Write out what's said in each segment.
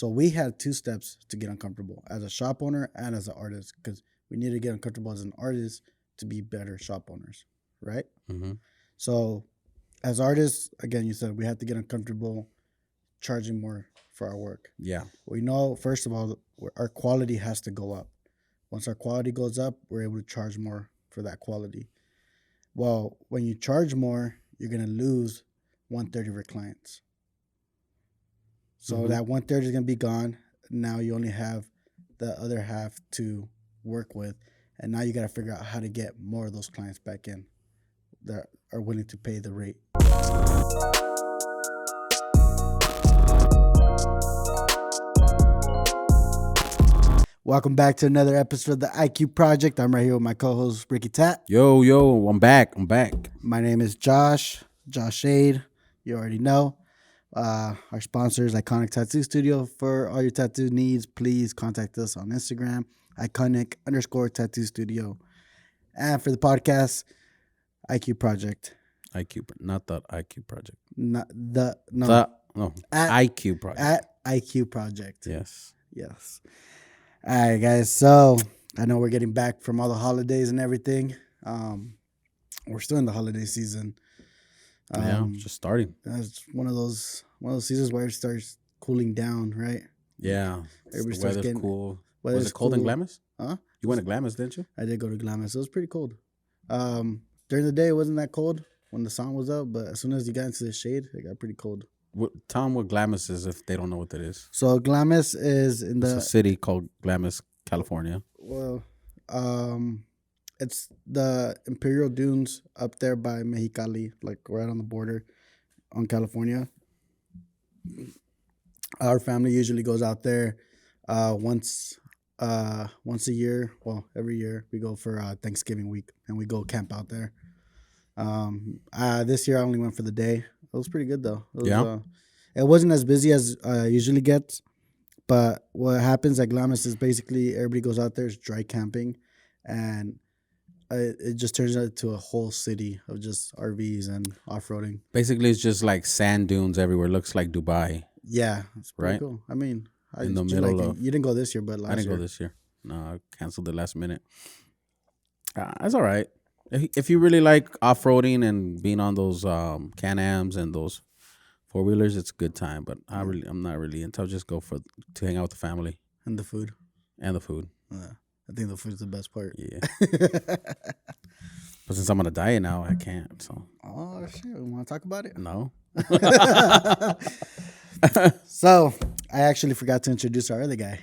So we had 2 steps to get uncomfortable as a shop owner and as an artist, because we need to get uncomfortable as an artist to be better shop owners, right? Mm-hmm. So as artists, again, you said we have to get uncomfortable charging more for our work. Yeah. We know, first of all, our quality has to go up. Once our quality goes up, we're able to charge more for that quality. Well, when you charge more, you're going to lose 1/3 of your clients. So that 1/3 is going to be gone. Now you only have the other half to work with. And now you got to figure out how to get more of those clients back in that are willing to pay the rate. Welcome back to another episode of the IQ Project. I'm right here with my co-host, Ricky Tat. Yo, I'm back. My name is Josh Shade. You already know. Our sponsor is Iconic Tattoo Studio. For all your tattoo needs, please contact us on Instagram, iconic_tattoo studio. And for the podcast, IQ Project. Not the IQ Project. At IQ Project. At IQ Project. Yes. All right, guys. So I know we're getting back from all the holidays and everything. We're still in the holiday season. Just starting. It's one of those seasons where it starts cooling down, right? Yeah. Everybody The weather's cool. Weather's Was it cold in Glamis? Huh? You went to Glamis, didn't you? I did go to Glamis. It was pretty cold. During the day, it wasn't that cold when the sun was up, but as soon as you got into the shade, it got pretty cold. Tell them what Glamis is if they don't know what that is. So Glamis is It's a city called Glamis, California. Well, it's the Imperial Dunes up there by Mexicali, like right on the border on California. Our family usually goes out there once a year. Well, every year we go for Thanksgiving week, and we go camp out there. This year I only went for the day. It was pretty good though. It wasn't as busy as usually gets, but what happens at Glamis is basically everybody goes out there, it's dry camping, and it just turns into a whole city of just RVs and off-roading. Basically, it's just like sand dunes everywhere. Looks like Dubai. Yeah, it's pretty right? cool. I mean, in the middle of... You didn't go this year, but last year. I didn't go this year. No, I canceled the last minute. That's all right. If you really like off-roading and being on those Can-Ams and those four-wheelers, it's a good time. But I'm not really into. I'll just go to hang out with the family. And the food. Yeah, I think the food's the best part. Yeah. But since I'm on a diet now, I can't. So. Oh shit! We want to talk about it? No. So I actually forgot to introduce our other guy.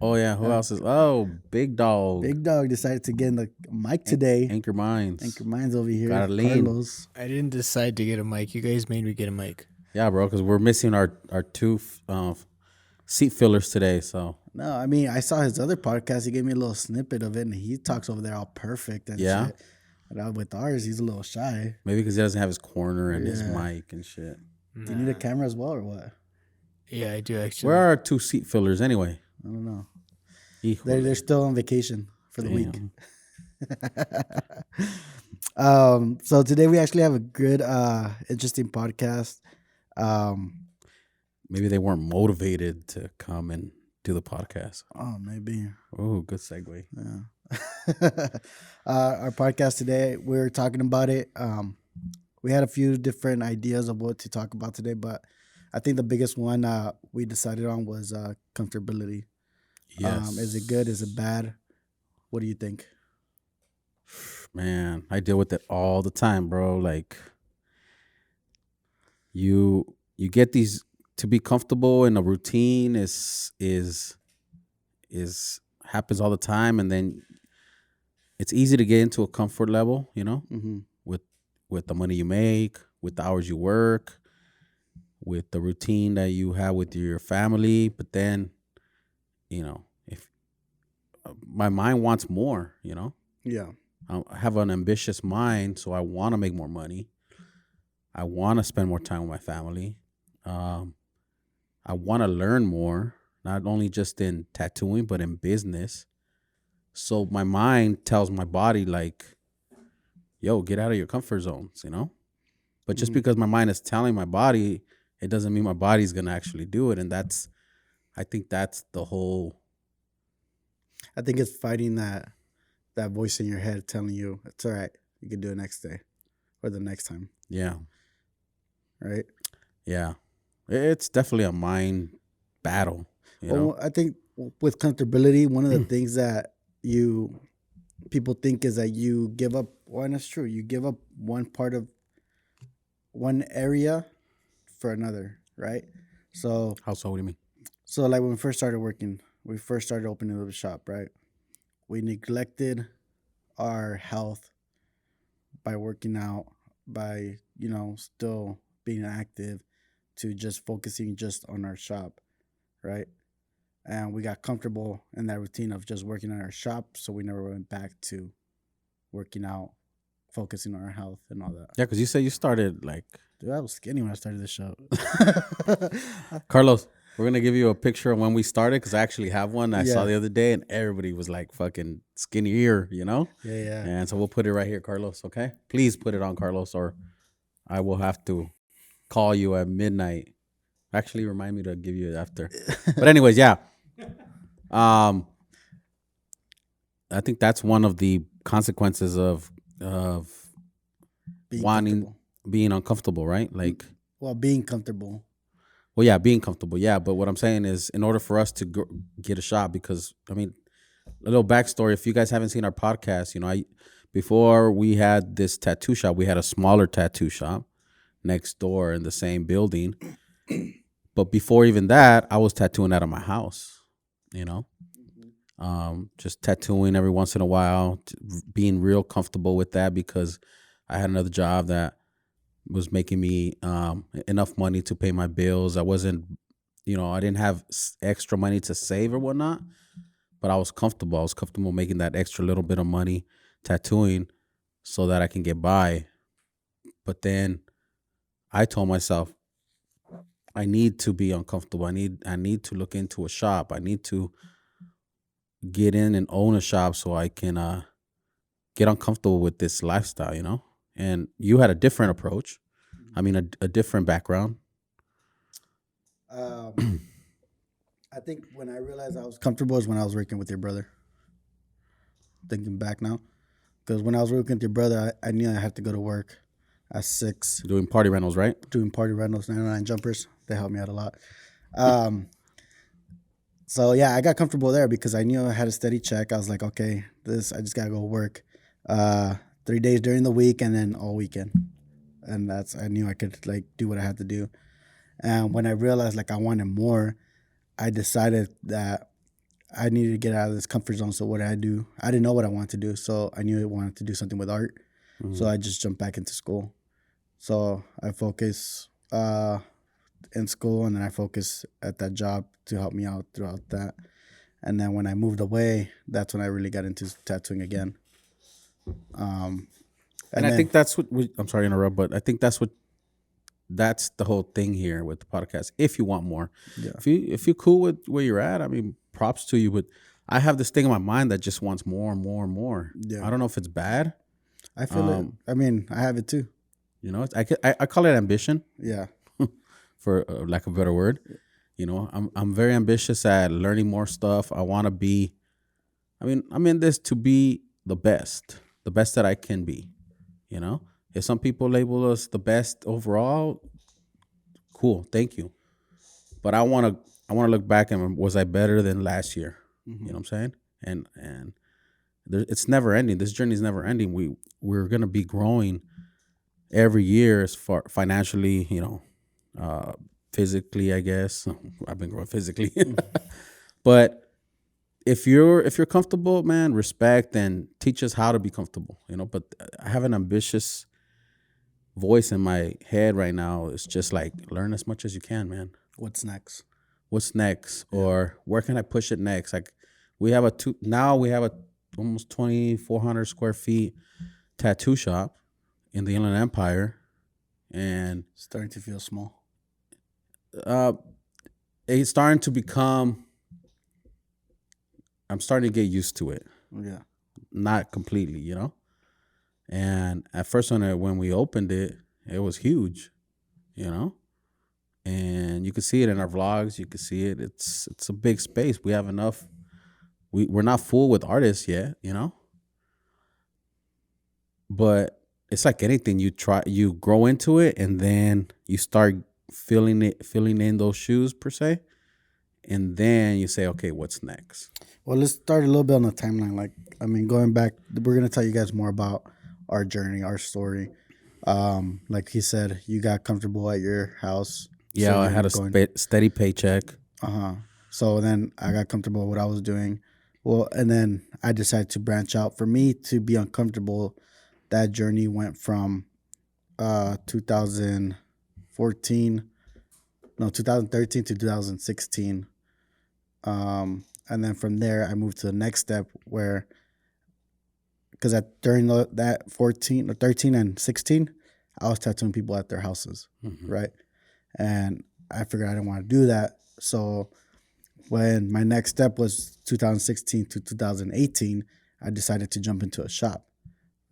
Oh yeah, who else is? Oh, Big Dog. Big Dog decided to get in the mic today. Anchor Minds over here. Carlos. I didn't decide to get a mic. You guys made me get a mic. Yeah, bro, because we're missing our two seat fillers today. So no, I mean I saw his other podcast. He gave me a little snippet of it, and he talks over there all perfect and shit. But with ours, he's a little shy. Maybe because he doesn't have his corner and his mic and shit. Do you need a camera as well, or what? Yeah, I do actually. Where are our two seat fillers anyway? I don't know. They're still on vacation for the week. So today we actually have a good, interesting podcast. Maybe they weren't motivated to come and do the podcast. Oh, maybe. Oh, good segue. Yeah. Our podcast today, we were talking about it. We had a few different ideas of what to talk about today, but I think the biggest one we decided on was comfortability. Yes. Is it good? Is it bad? What do you think? Man, I deal with it all the time, bro. Like you get these to be comfortable in a routine is happens all the time, and then it's easy to get into a comfort level, you know, with the money you make, with the hours you work, with the routine that you have with your family. But then, you know, if my mind wants more, you know, I have an ambitious mind, so I want to make more money. I want to spend more time with my family. I want to learn more, not only just in tattooing, but in business. So my mind tells my body, like, yo, get out of your comfort zones, you know? But just because my mind is telling my body, it doesn't mean my body's going to actually do it. And that's I think that's the whole. I think it's fighting that voice in your head telling you it's all right. You can do it next day or the next time. Yeah. Right. Yeah. It's definitely a mind battle. You know? Well, I think with comfortability, one of the things that people think is that you give up. Well, and it's true. You give up one part of one area for another, right? So How so? What do you mean? So like when we first started working, we first started opening up a shop, right? We neglected our health by working out, by, still being active, to just focusing just on our shop, right? And we got comfortable in that routine of just working on our shop, so we never went back to working out, focusing on our health and all that. Yeah, because you said you started like. Dude, I was skinny when I started this shop. Carlos, we're going to give you a picture of when we started because I actually have one I saw Yeah. the other day and everybody was like fucking skinnier, you know? Yeah. And so we'll put it right here, Carlos, okay? Please put it on, Carlos, or I will have to call you at midnight. Actually, remind me to give you it after. But anyways, yeah. I think that's one of the consequences of Being wanting comfortable. being uncomfortable, right? Like, Well, being comfortable. well, yeah, being comfortable, yeah. But what I'm saying is, in order for us to get a shop, because I mean, a little backstory. If you guys haven't seen our podcast, before we had this tattoo shop, we had a smaller tattoo shop next door in the same building. But before even that, I was tattooing out of my house, just tattooing every once in a while, being real comfortable with that because I had another job that was making me enough money to pay my bills. I wasn't, I didn't have extra money to save or whatnot, but I was comfortable. I was comfortable making that extra little bit of money tattooing so that I can get by. But then I told myself, I need to be uncomfortable. I need to look into a shop. I need to get in and own a shop so I can get uncomfortable with this lifestyle, And you had a different approach. I mean, a different background. I think when I realized I was comfortable is when I was working with your brother. Thinking back now. Because when I was working with your brother, I knew I had to go to work at 6. Doing party rentals, right? Doing party rentals, 99 jumpers. They helped me out a lot. So, yeah, I got comfortable there because I knew I had a steady check. I was like, okay, I just got to go work 3 days during the week and then all weekend. And I knew I could, do what I had to do. And when I realized, I wanted more, I decided that I needed to get out of this comfort zone. So what did I do? I didn't know what I wanted to do. So I knew I wanted to do something with art. Mm-hmm. So I just jumped back into school. So I focus in school, and then I focus at that job to help me out throughout that. And then when I moved away, that's when I really got into tattooing again. And I think that's what I'm sorry to interrupt, but I think that's the whole thing here with the podcast. If you want more, yeah. If you're cool with where you're at, I mean, props to you. But I have this thing in my mind that just wants more and more and more. Yeah. I don't know if it's bad. I feel it. I mean, I have it too. I call it ambition. Yeah. For lack of a better word, I'm very ambitious at learning more stuff. I want to be. I mean, I'm in this to be the best that I can be. If some people label us the best overall, cool, thank you. But I want to look back and was I better than last year? Mm-hmm. You know what I'm saying? And it's never ending. This journey is never ending. We're gonna be growing every year as far financially, physically, I guess. I've been growing physically, but. If you're comfortable, man, respect and teach us how to be comfortable, But I have an ambitious voice in my head right now. It's just learn as much as you can, man. What's next? Yeah. Or where can I push it next? We have a almost 2,400 square feet tattoo shop in the Inland Empire, and starting to feel small. It's starting to become. I'm starting to get used to it. Yeah. Not completely, And at first when we opened it, it was huge, and you can see it in our vlogs. You can see it. It's a big space. We have enough. We're not full with artists yet, but it's like anything. You grow into it, and then you start filling in those shoes per se, and then you say, okay, what's next? Well, let's start a little bit on the timeline. Like, I mean, going back, we're gonna tell you guys more about our journey, our story. Like he said, you got comfortable at your house. Yeah, so I had a steady paycheck. So then I got comfortable with what I was doing. Well, and then I decided to branch out. For me to be uncomfortable, that journey went from 2013 to 2016. And then from there, I moved to the next step where, because during that 13 and 16, I was tattooing people at their houses, right? And I figured I didn't want to do that. So when my next step was 2016 to 2018, I decided to jump into a shop.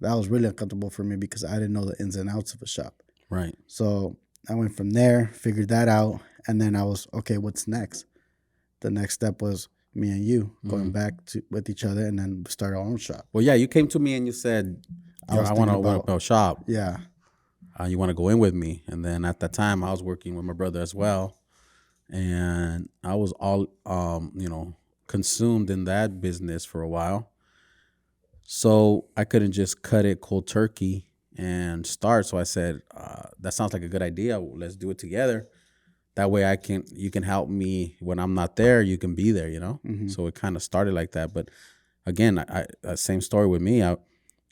That was really uncomfortable for me because I didn't know the ins and outs of a shop. Right. So I went from there, figured that out, and then I was, okay, what's next? The next step was me and you going back with each other and then start our own shop. Well, yeah, you came to me and you said, I want to open up a shop. Yeah. You want to go in with me? And then at that time, I was working with my brother as well. And I was all, consumed in that business for a while. So I couldn't just cut it cold turkey and start. So I said, that sounds like a good idea. Let's do it together. That way you can help me when I'm not there. You can be there, So it kind of started like that. But again, same story with me. I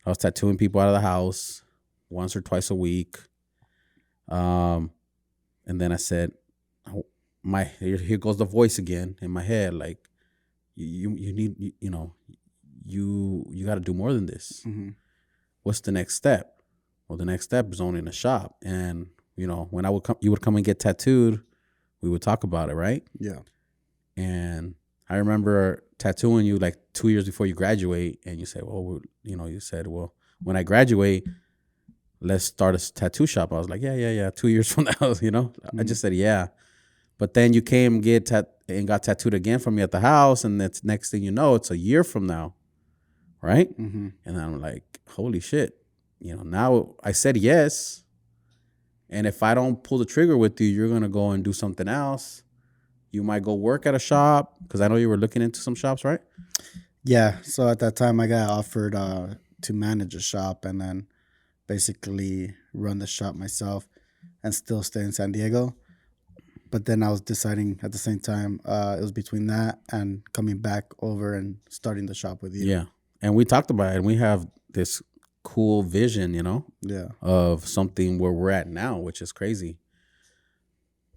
was tattooing people out of the house once or twice a week. And then I said, here goes the voice again in my head. Like, you need, you got to do more than this. What's the next step? Well, the next step is owning a shop. And, when you would come and get tattooed, we would talk about it, right? Yeah. And I remember tattooing you like 2 years before you graduate, and you said, well, when I graduate, let's start a tattoo shop. I was like, yeah. 2 years from now, I just said, yeah. But then you came and got tattooed again from me at the house, and that's next thing you know, it's a year from now, right? And I'm like, holy shit. Now I said yes. And if I don't pull the trigger with you, you're going to go and do something else. You might go work at a shop, because I know you were looking into some shops, right? Yeah. So at that time, I got offered to manage a shop and then basically run the shop myself and still stay in San Diego. But then I was deciding at the same time, it was between that and coming back over and starting the shop with you. Yeah. And we talked about it, and we have this cool vision, yeah, of something where we're at now, which is crazy.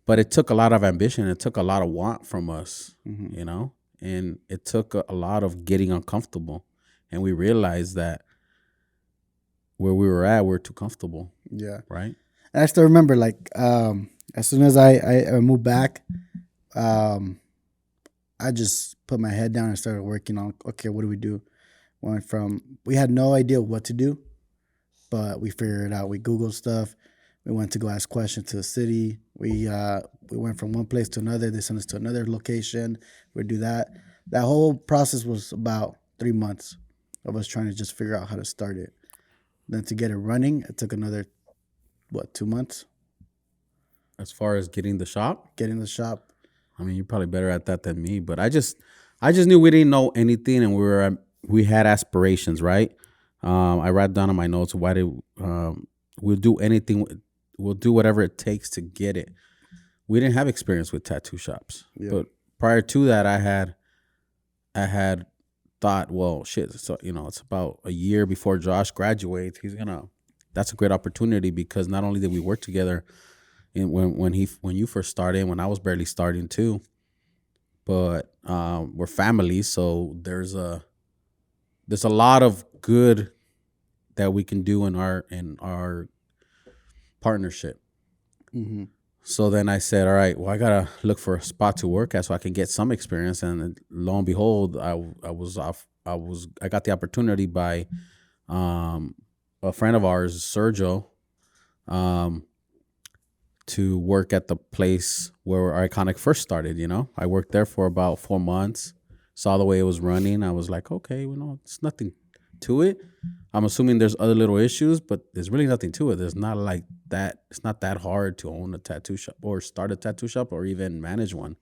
But it took a lot of ambition. It took a lot of want from us, and it took a lot of getting uncomfortable. And we realized that where we were at, we're too comfortable. Yeah. Right. And I still remember, like, as soon as I moved back, I just put my head down and started working on, okay, what do we do? We had no idea what to do, but we figured it out. We Googled stuff. We went to go ask questions to the city. We went from one place to another. They sent us to another location. We'd do that. That whole process was about 3 months of us trying to just figure out how to start it. Then to get it running, it took another, 2 months? As far as getting the shop? Getting the shop. I mean, you're probably better at that than me, but I just knew we didn't know anything, and we had aspirations, right? I write down on my notes, we'll do anything, we'll do whatever it takes to get it. We didn't have experience with tattoo shops. Yeah. But prior to that, I had thought, well, shit, so it's about a year before Josh graduates. That's a great opportunity, because not only did we work together when you first started, when I was barely starting too, but we're family, so there's a lot of good that we can do in our partnership. Mm-hmm. So then I said, all right, well, I gotta look for a spot to work at so I can get some experience. And lo and behold, I got the opportunity by a friend of ours, Sergio, to work at the place where Iconic first started. I worked there for about 4 months. Saw the way it was running. I was like, okay, it's nothing to it. I'm assuming there's other little issues, but there's really nothing to it. There's not like that. It's not that hard to own a tattoo shop or start a tattoo shop or even manage one.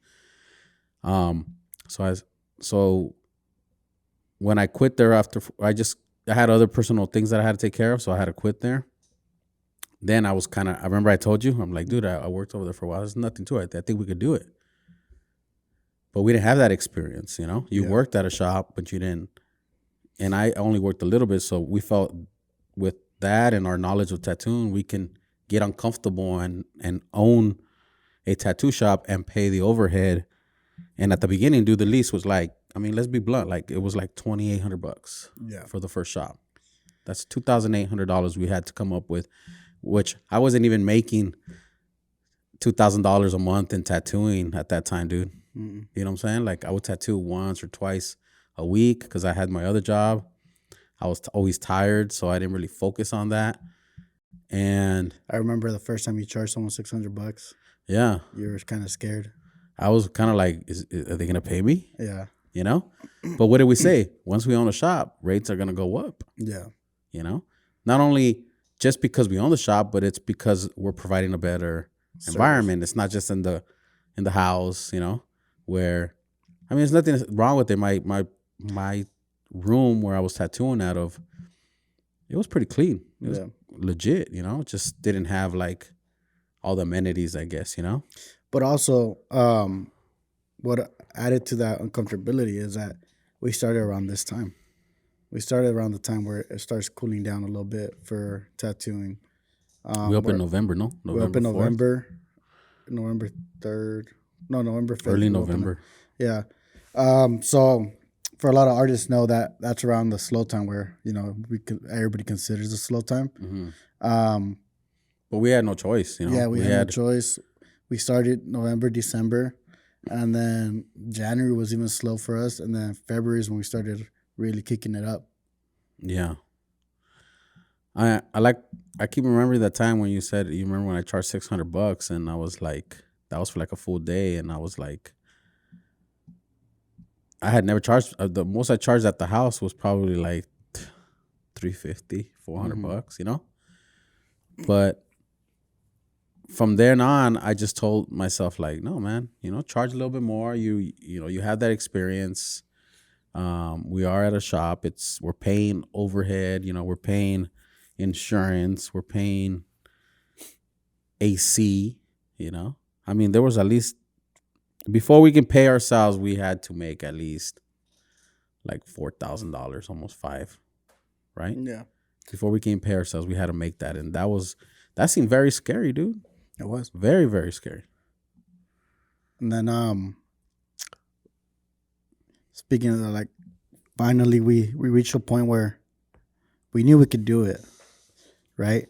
So when I quit there after, I had other personal things that I had to take care of, so I had to quit there. Then I remember I told you, I'm like, dude, I worked over there for a while. There's nothing to it. I think we could do it. But we didn't have that experience, You worked at a shop, but you didn't. And I only worked a little bit, so we felt with that and our knowledge of tattooing, we can get uncomfortable and own a tattoo shop and pay the overhead. And at the beginning, dude, the lease was like, let's be blunt, like it was like $2,800 for the first shop. That's $2,800 we had to come up with, which I wasn't even making $2,000 a month in tattooing at that time, dude. Mm-mm. You know what I'm saying? Like I would tattoo once or twice a week because I had my other job. I was always tired, so I didn't really focus on that. And I remember the first time you charged someone $600. Yeah, you were kind of scared. I was kind of like, are they gonna pay me? Yeah, But what did we say? Once we own a shop, rates are gonna go up. Yeah, not only just because we own the shop, but it's because we're providing a better environment. It's not just in the house, where, there's nothing wrong with it. My room where I was tattooing out of, it was pretty clean. It was legit, It just didn't have like all the amenities, I guess, But also, what added to that uncomfortability is that we started around this time. We started around the time where it starts cooling down a little bit for tattooing. We opened November, no? We opened November 3rd. No, November 5th. Early November. Yeah. So for a lot of artists know that that's around the slow time where, everybody considers a slow time. Mm-hmm. But we had no choice, Yeah, we had no choice. We started November, December, and then January was even slow for us, and then February is when we started really kicking it up. Yeah. I keep remembering that time when you said, you remember when I charged $600 and I was like, that was for like a full day, and I was like, I had never charged, the most I charged at the house was probably like $350, $400, But from then on, I just told myself like, no, man, charge a little bit more. You have that experience. We are at a shop. We're paying overhead. We're paying insurance. We're paying AC. There was at least, before we can pay ourselves, we had to make at least like $4,000, almost $5,000, right? Yeah. Before we can pay ourselves, we had to make that, and that seemed very scary, dude. It was very, very scary. And then, speaking of that, like, finally we reached a point where we knew we could do it, right?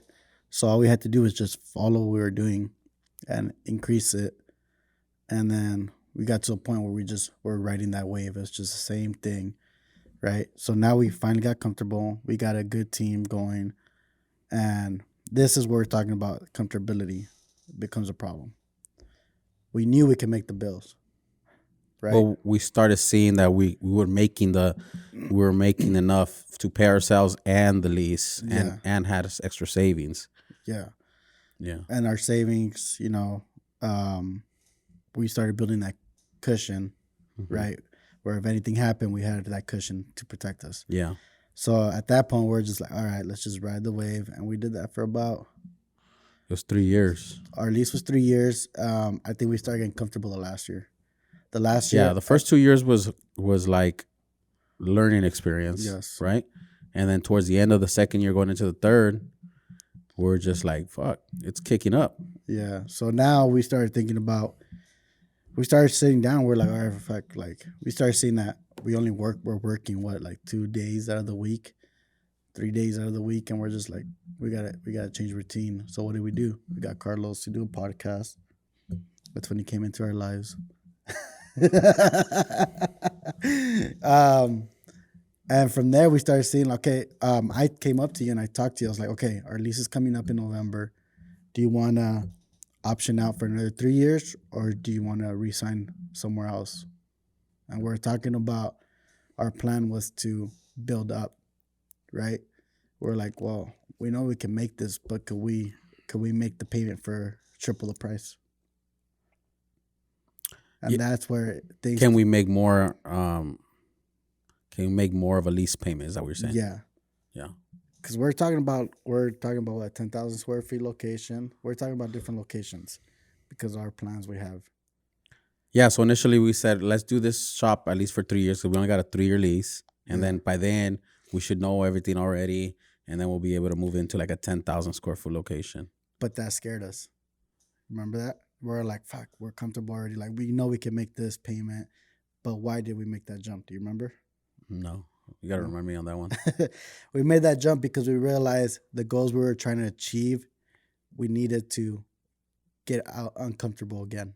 So all we had to do was just follow what we were doing and increase it. And then we got to a point where we're riding that wave. It's just the same thing, right? So now we finally got comfortable. We got a good team going, and this is where we're talking about comfortability becomes a problem. We knew we could make the bills, right? Well, we started seeing that we were making enough to pay ourselves and the lease, and had extra savings. Yeah. And our savings, we started building that cushion, right? Where if anything happened, we had that cushion to protect us. Yeah. So at that point, we're just like, all right, let's just ride the wave. And we did that for about... It was 3 years. Our lease was 3 years. I think we started getting comfortable the last year. Yeah, the first 2 years was like learning experience. Yes. Right? And then towards the end of the second year, going into the third, we're just like, fuck, it's kicking up. Yeah. So now we started thinking about... We started sitting down. We're like, all right, fuck. Like, we started seeing that we're working, like 2 days out of the week, 3 days out of the week. And we're just like, we gotta change routine. So what did we do? We got Carlos to do a podcast. That's when he came into our lives. And from there, we started seeing, okay, I came up to you and I talked to you. I was like, okay, our lease is coming up in November. Do you want to option out for another 3 years, or do you want to resign somewhere else? And we're talking about our plan was to build up, right? We're like, well, we know we can make this, but could we make the payment for triple the price? And Yeah. that's where things Can we make more? Can we make more of a lease payment? Is that what you're saying? Yeah. Yeah. Because we're talking about a 10,000 square feet location. We're talking about different locations because of our plans we have. Yeah. So initially we said let's do this shop at least for 3 years because we only got a 3-year lease, and then by then we should know everything already, and then we'll be able to move into like a 10,000 square foot location. But that scared us. Remember that? We're like, fuck, we're comfortable already. Like, we know we can make this payment, but why did we make that jump? Do you remember? No, you got to remind me on that one. We made that jump because we realized the goals we were trying to achieve, we needed to get out uncomfortable again.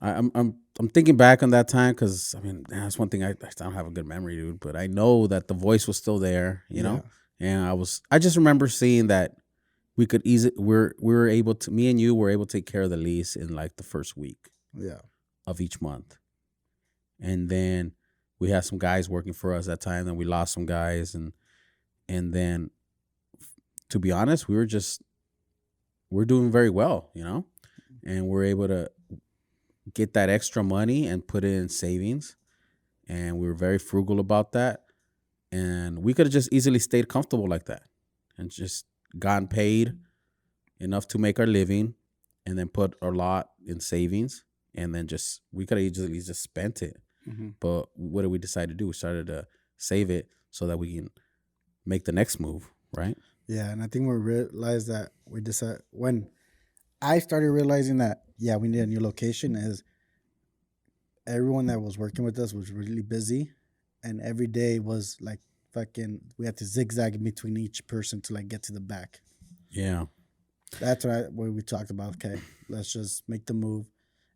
I'm thinking back on that time because I mean that's one thing I don't have a good memory, dude. But I know that the voice was still there, you know, and I just remember seeing that we could we were able to, me and you were able to take care of the lease in like the first week of each month, and then we had some guys working for us that time. Then we lost some guys, and then to be honest, we're doing very well, you know, and we're able to get that extra money and put it in savings, and we were very frugal about that, and we could have just easily stayed comfortable like that and just gotten paid enough to make our living and then put a lot in savings, and then we could have easily just spent it. But what did we decide to do? We started to save it so that we can make the next move, right? Yeah, and I think we realized that we decided when I started realizing that, we need a new location, is everyone that was working with us was really busy, and every day was like fucking, we had to zigzag in between each person to like get to the back. Yeah. That's what we talked about. Okay, let's just make the move.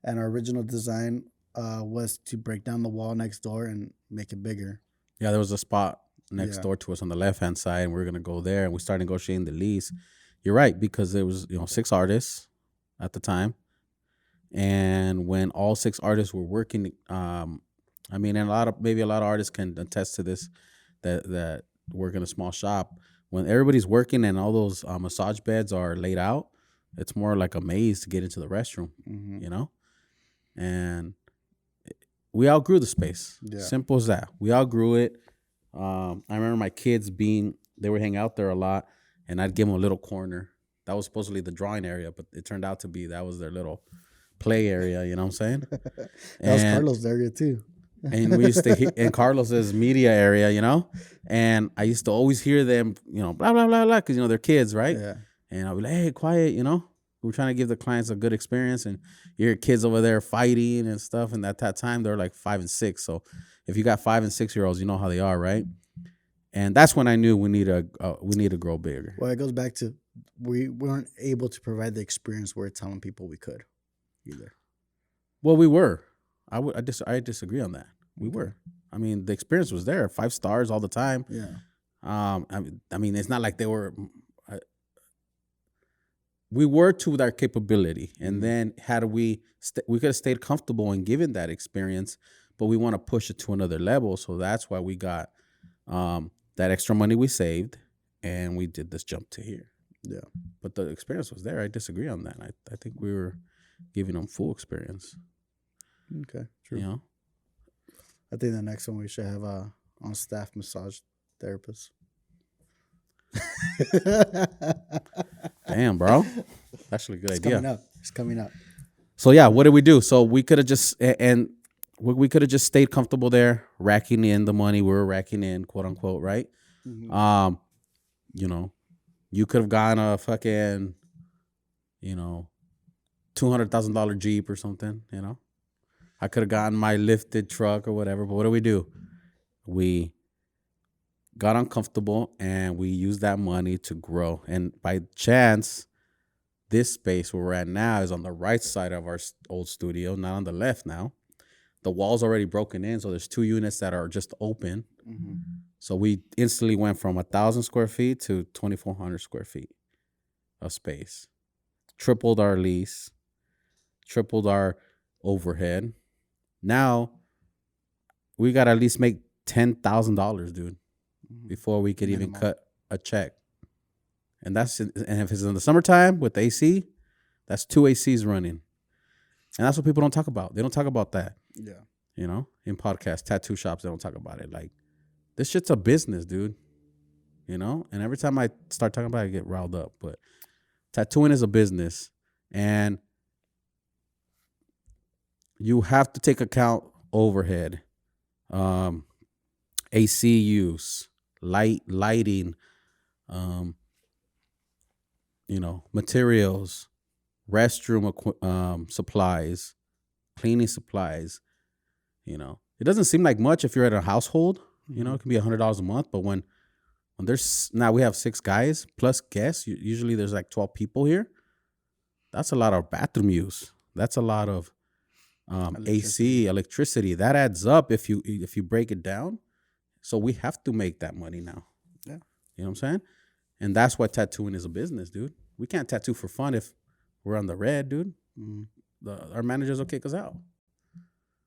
And our original design was to break down the wall next door and make it bigger. Yeah, there was a spot next door to us on the left-hand side, and we were going to go there, and we started negotiating the lease. You're right, because there was 6 artists at the time. And when all 6 artists were working, I mean, and maybe a lot of artists can attest to this, that work in a small shop. When everybody's working and all those massage beds are laid out, it's more like a maze to get into the restroom, you know? And we outgrew the space. Yeah. Simple as that. We outgrew it. I remember my kids they were hanging out there a lot, and I'd give them a little corner. That was supposedly the drawing area, but it turned out to be that was their little play area, you know what I'm saying? That was Carlos' area too. And we used to in Carlos's media area, you know, and I used to always hear them, blah blah blah blah, because they're kids, right? Yeah. And I'd be like, hey, quiet, we're trying to give the clients a good experience, and you hear kids over there fighting and stuff. And at that time, they're like 5 and 6. So if you got 5 and 6 year olds, you know how they are, right? And that's when I knew we need to grow bigger. Well, it goes back to we weren't able to provide the experience we're telling people we could either. Well, we were. I disagree on that. We were. I mean, the experience was there. 5 stars all the time. Yeah. I mean, it's not like they were. We were to our capability, and then had we could have stayed comfortable and given that experience, but we want to push it to another level. So that's why we got that extra money we saved, and we did this jump to here. Yeah. But the experience was there. I disagree on that. I think we were giving them full experience. Okay, true. I think the next one we should have a on-staff massage therapist. Damn, bro. That's actually a good idea. It's coming up. So yeah, what did we do? So we could have just we could have just stayed comfortable there, racking in the money we were racking in, quote unquote, right? Mm-hmm. You could have gotten a fucking, $200,000 Jeep or something, I could have gotten my lifted truck or whatever, but what do? We got uncomfortable, and we used that money to grow. And by chance, this space where we're at now is on the right side of our old studio, not on the left now. The wall's already broken in, so there's 2 units that are just open. Mm-hmm. So we instantly went from 1,000 square feet to 2,400 square feet of space. tripled our lease, tripled our overhead. Now we got to at least make $10,000, dude, before we could even cut a check. And if it's in the summertime with the AC, that's 2 ACs running. And that's what people don't talk about. They don't talk about that. Yeah. You know, in podcasts, tattoo shops, they don't talk about it. Like, this shit's a business, dude. You know? And every time I start talking about it, I get riled up. But tattooing is a business. And you have to take account overhead, AC use, lighting, you know, materials, restroom supplies, cleaning supplies. You know, it doesn't seem like much if you're at a household. You know, it can be $100 a month. But when there's now we have 6 guys plus guests, usually there's like 12 people here. That's a lot of bathroom use. That's a lot of AC, electricity. That adds up if you break it down. So we have to make that money now. Yeah. You know what I'm saying? And that's why tattooing is a business, dude. We can't tattoo for fun if we're on the red, dude. Our managers will kick us out.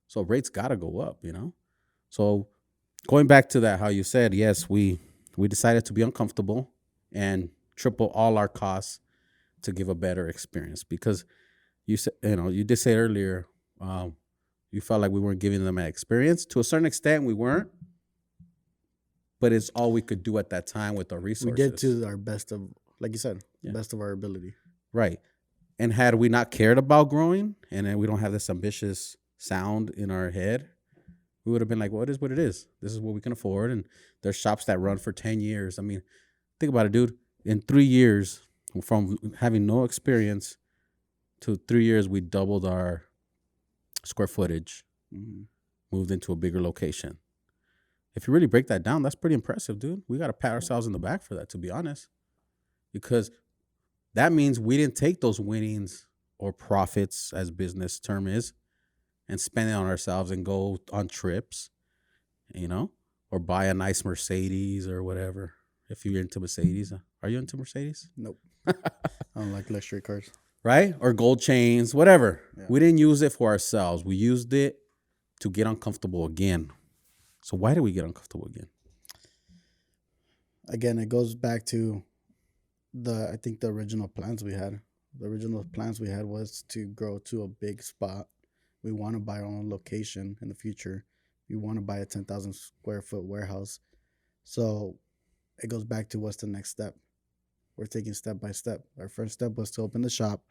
So rates got to go up, you know? So going back to that, how you said, yes, we decided to be uncomfortable and triple all our costs to give a better experience, because you said, you know, you did say earlier, you felt like we weren't giving them an experience. To a certain extent, we weren't, but it's all we could do at that time with our resources. We did to our best of, like you said, best of our ability. Right. And had we not cared about growing, and then we don't have this ambitious sound in our head, we would have been like, well, it is what it is. This is what we can afford. And there's shops that run for 10 years. I mean, think about it, dude. In 3 years, from having no experience to 3 years, we doubled our square footage, moved into a bigger location. If you really break that down, that's pretty impressive, dude. We got to pat ourselves in the back for that, to be honest, because that means we didn't take those winnings or profits, as business term is, and spend it on ourselves and go on trips, you know, or buy a nice Mercedes or whatever. If you're into Mercedes, are you into Mercedes? Nope. I don't like luxury cars. Right? Or gold chains, whatever. Yeah. We didn't use it for ourselves. We used it to get uncomfortable again. So why did we get uncomfortable again? Again, it goes back to I think the original plans we had. The original plans we had was to grow to a big spot. We want to buy our own location in the future. We want to buy a 10,000 square foot warehouse. So it goes back to what's the next step. We're taking step by step. Our first step was to open the shop,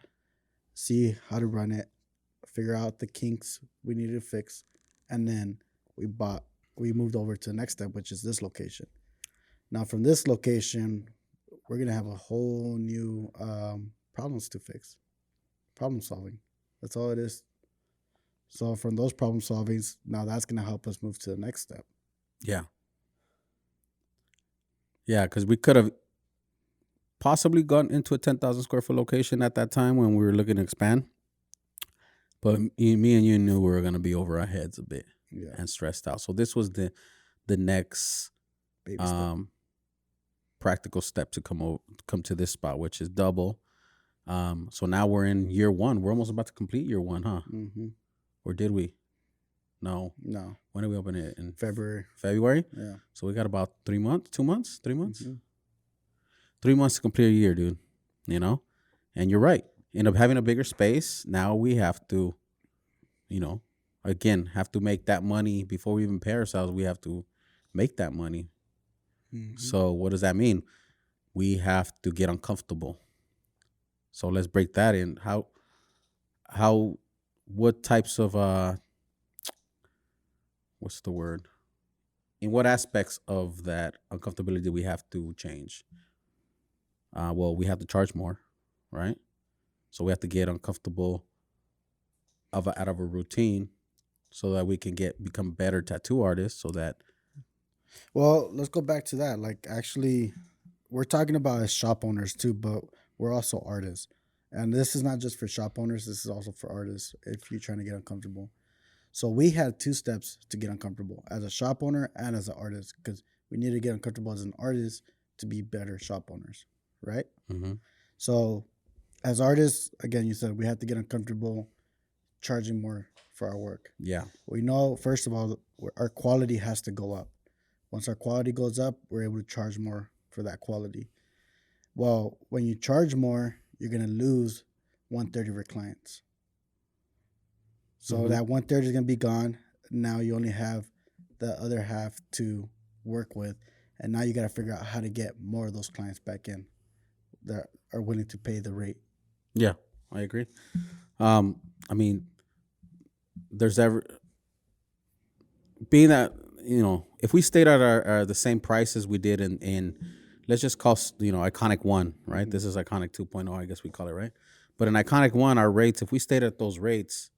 see how to run it, figure out the kinks we needed to fix, and then we moved over to the next step, which is this location. Now from this location, we're going to have a whole new problems to fix. Problem solving. That's all it is. So from those problem solvings, now that's going to help us move to the next step. Yeah. Yeah, because we could have possibly gone into a 10,000 square foot location at that time when we were looking to expand. But me and you knew we were going to be over our heads a bit and stressed out. So this was the next Baby step. Practical step to come to this spot, which is double. So now we're in year 1. We're almost about to complete year 1, huh? Mm-hmm. Or did we? No. When did we open it? In February. Yeah. So we got about 3 months, 2 months, 3 months? Mm-hmm. 3 months to complete a year, dude. You know? And you're right. End up having a bigger space. Now we have to, you know, again, have to make that money before we even pay ourselves. We have to make that money. Mm-hmm. So what does that mean? We have to get uncomfortable. So let's break that in. What types of, what's the word? In what aspects of that uncomfortability do we have to change? Well, we have to charge more, right? So we have to get uncomfortable out of a routine so that we can become better tattoo artists so that. Well, let's go back to that. Like, actually, we're talking about as shop owners too, but we're also artists. And this is not just for shop owners. This is also for artists if you're trying to get uncomfortable. So we had 2 steps to get uncomfortable as a shop owner and as an artist, because we need to get uncomfortable as an artist to be better shop owners, right? Mm-hmm. So as artists, again, you said we have to get uncomfortable charging more for our work. Yeah. We know, first of all, our quality has to go up. Once our quality goes up, we're able to charge more for that quality. Well, when you charge more, you're going to lose 1/3 of your clients. So that 1/3 is going to be gone. Now you only have the other half to work with. And now you got to figure out how to get more of those clients back in that are willing to pay the rate. Yeah, I agree. I mean, there's ever being that, if we stayed at our the same prices we did in let's just call Iconic 1, right? This is Iconic 2.0, I guess we call it, right? But in Iconic 1, our rates, if we stayed at those rates,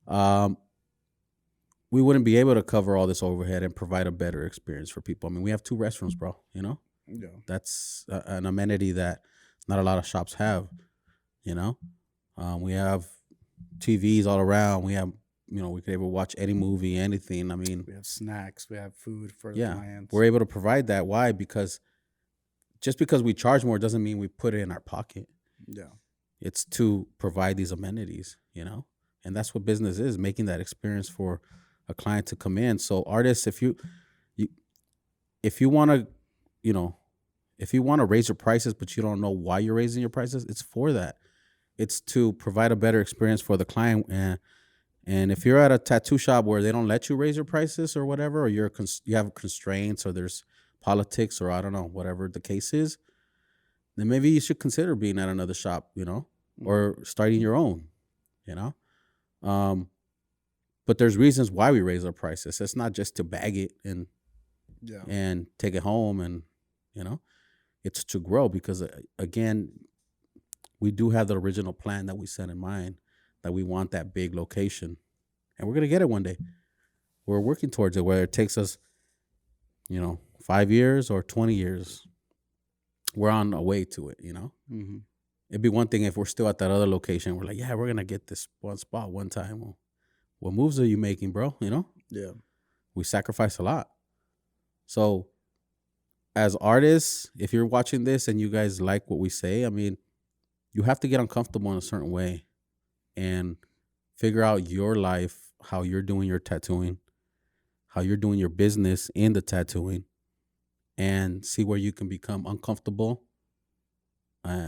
we wouldn't be able to cover all this overhead and provide a better experience for people. I mean, we have 2 restaurants, bro. Yeah. That's an amenity that not a lot of shops have. We have TVs all around. We have, we could able to watch any movie, anything. I mean, We have snacks, we have food for the clients. we're able to provide that. Why? Because just because we charge more doesn't mean we put it in our pocket. Yeah. It's to provide these amenities, and that's what business is, making that experience for a client to come in. So artists, if you want to, if you want to raise your prices, but you don't know why you're raising your prices, it's for that. It's to provide a better experience for the client. And if you're at a tattoo shop where they don't let you raise your prices or whatever, or you have constraints, or there's politics, or I don't know, whatever the case is, then maybe you should consider being at another shop, or starting your own, But there's reasons why we raise our prices. It's not just to bag it and take it home, and it's to grow, because again, we do have the original plan that we set in mind, that we want that big location, and we're gonna get it one day. We're working towards it, whether it takes us 5 years or 20 years. We're on our way to it. Mm-hmm. It'd be one thing if we're still at that other location. We're like, yeah, we're gonna get this one spot one time. Well, what moves are you making, bro? Yeah. We sacrifice a lot. So as artists, if you're watching this and you guys like what we say, I mean, you have to get uncomfortable in a certain way and figure out your life, how you're doing your tattooing, how you're doing your business in the tattooing, and see where you can become uncomfortable,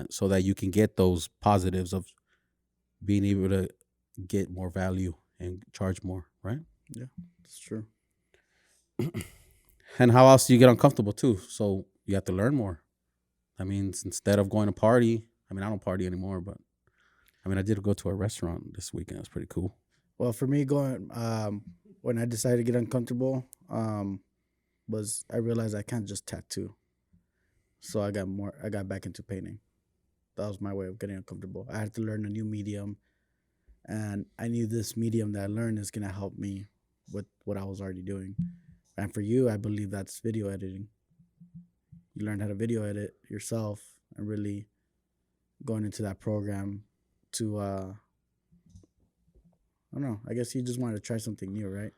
so that you can get those positives of being able to get more value and charge more, right? Yeah, that's true. And how else do you get uncomfortable too? So you have to learn more. That means instead of going to party, I mean, I don't party anymore, but I mean, I did go to a restaurant this weekend. It was pretty cool. Well, for me, when I decided to get uncomfortable, was I realized I can't just tattoo. So I got back into painting. That was my way of getting uncomfortable. I had to learn a new medium, and I knew this medium that I learned is gonna help me with what I was already doing. And for you, I believe that's video editing. You learn how to video edit yourself, and really going into that program to I don't know. I guess you just wanted to try something new, right?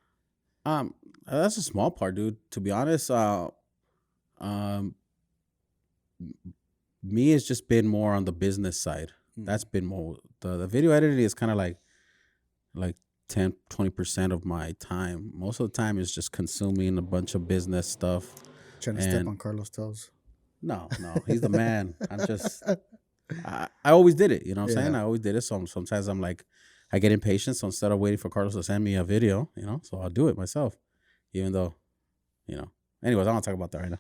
That's a small part, dude. To be honest, me has just been more on the business side. That's been more the video editing is kind of like 10-20% of my time. Most of the time is just consuming a bunch of business stuff. Trying to step on Carlos' toes. No, he's the man. I always did it. You know what I'm saying? Yeah. I always did it. So sometimes I'm like, I get impatient. So instead of waiting for Carlos to send me a video, so I'll do it myself. Even though, anyways, I don't want to talk about that right now.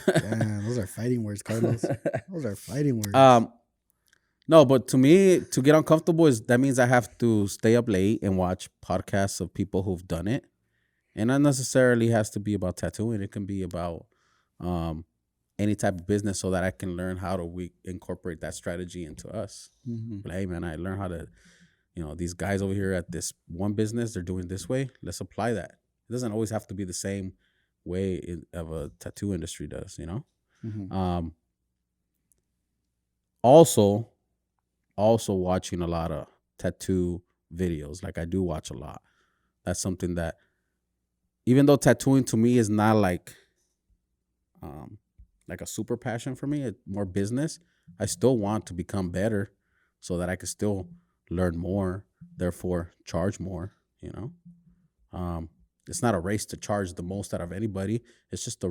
Damn, those are fighting words, Carlos. Those are fighting words. No, but to me, to get uncomfortable that means I have to stay up late and watch podcasts of people who've done it. And not necessarily has to be about tattooing. It can be about any type of business, so that I can learn how to incorporate that strategy into us. Mm-hmm. Like, hey, man, I learned how to, these guys over here at this one business, they're doing this way. Let's apply that. It doesn't always have to be the same way of a tattoo industry does, Mm-hmm. Also watching a lot of tattoo videos. Like, I do watch a lot. That's something that, even though tattooing to me is not like a super passion for me, it's more business, I still want to become better. so that I could still learn more, therefore charge more, you know? It's not a race to charge the most out of anybody. It's just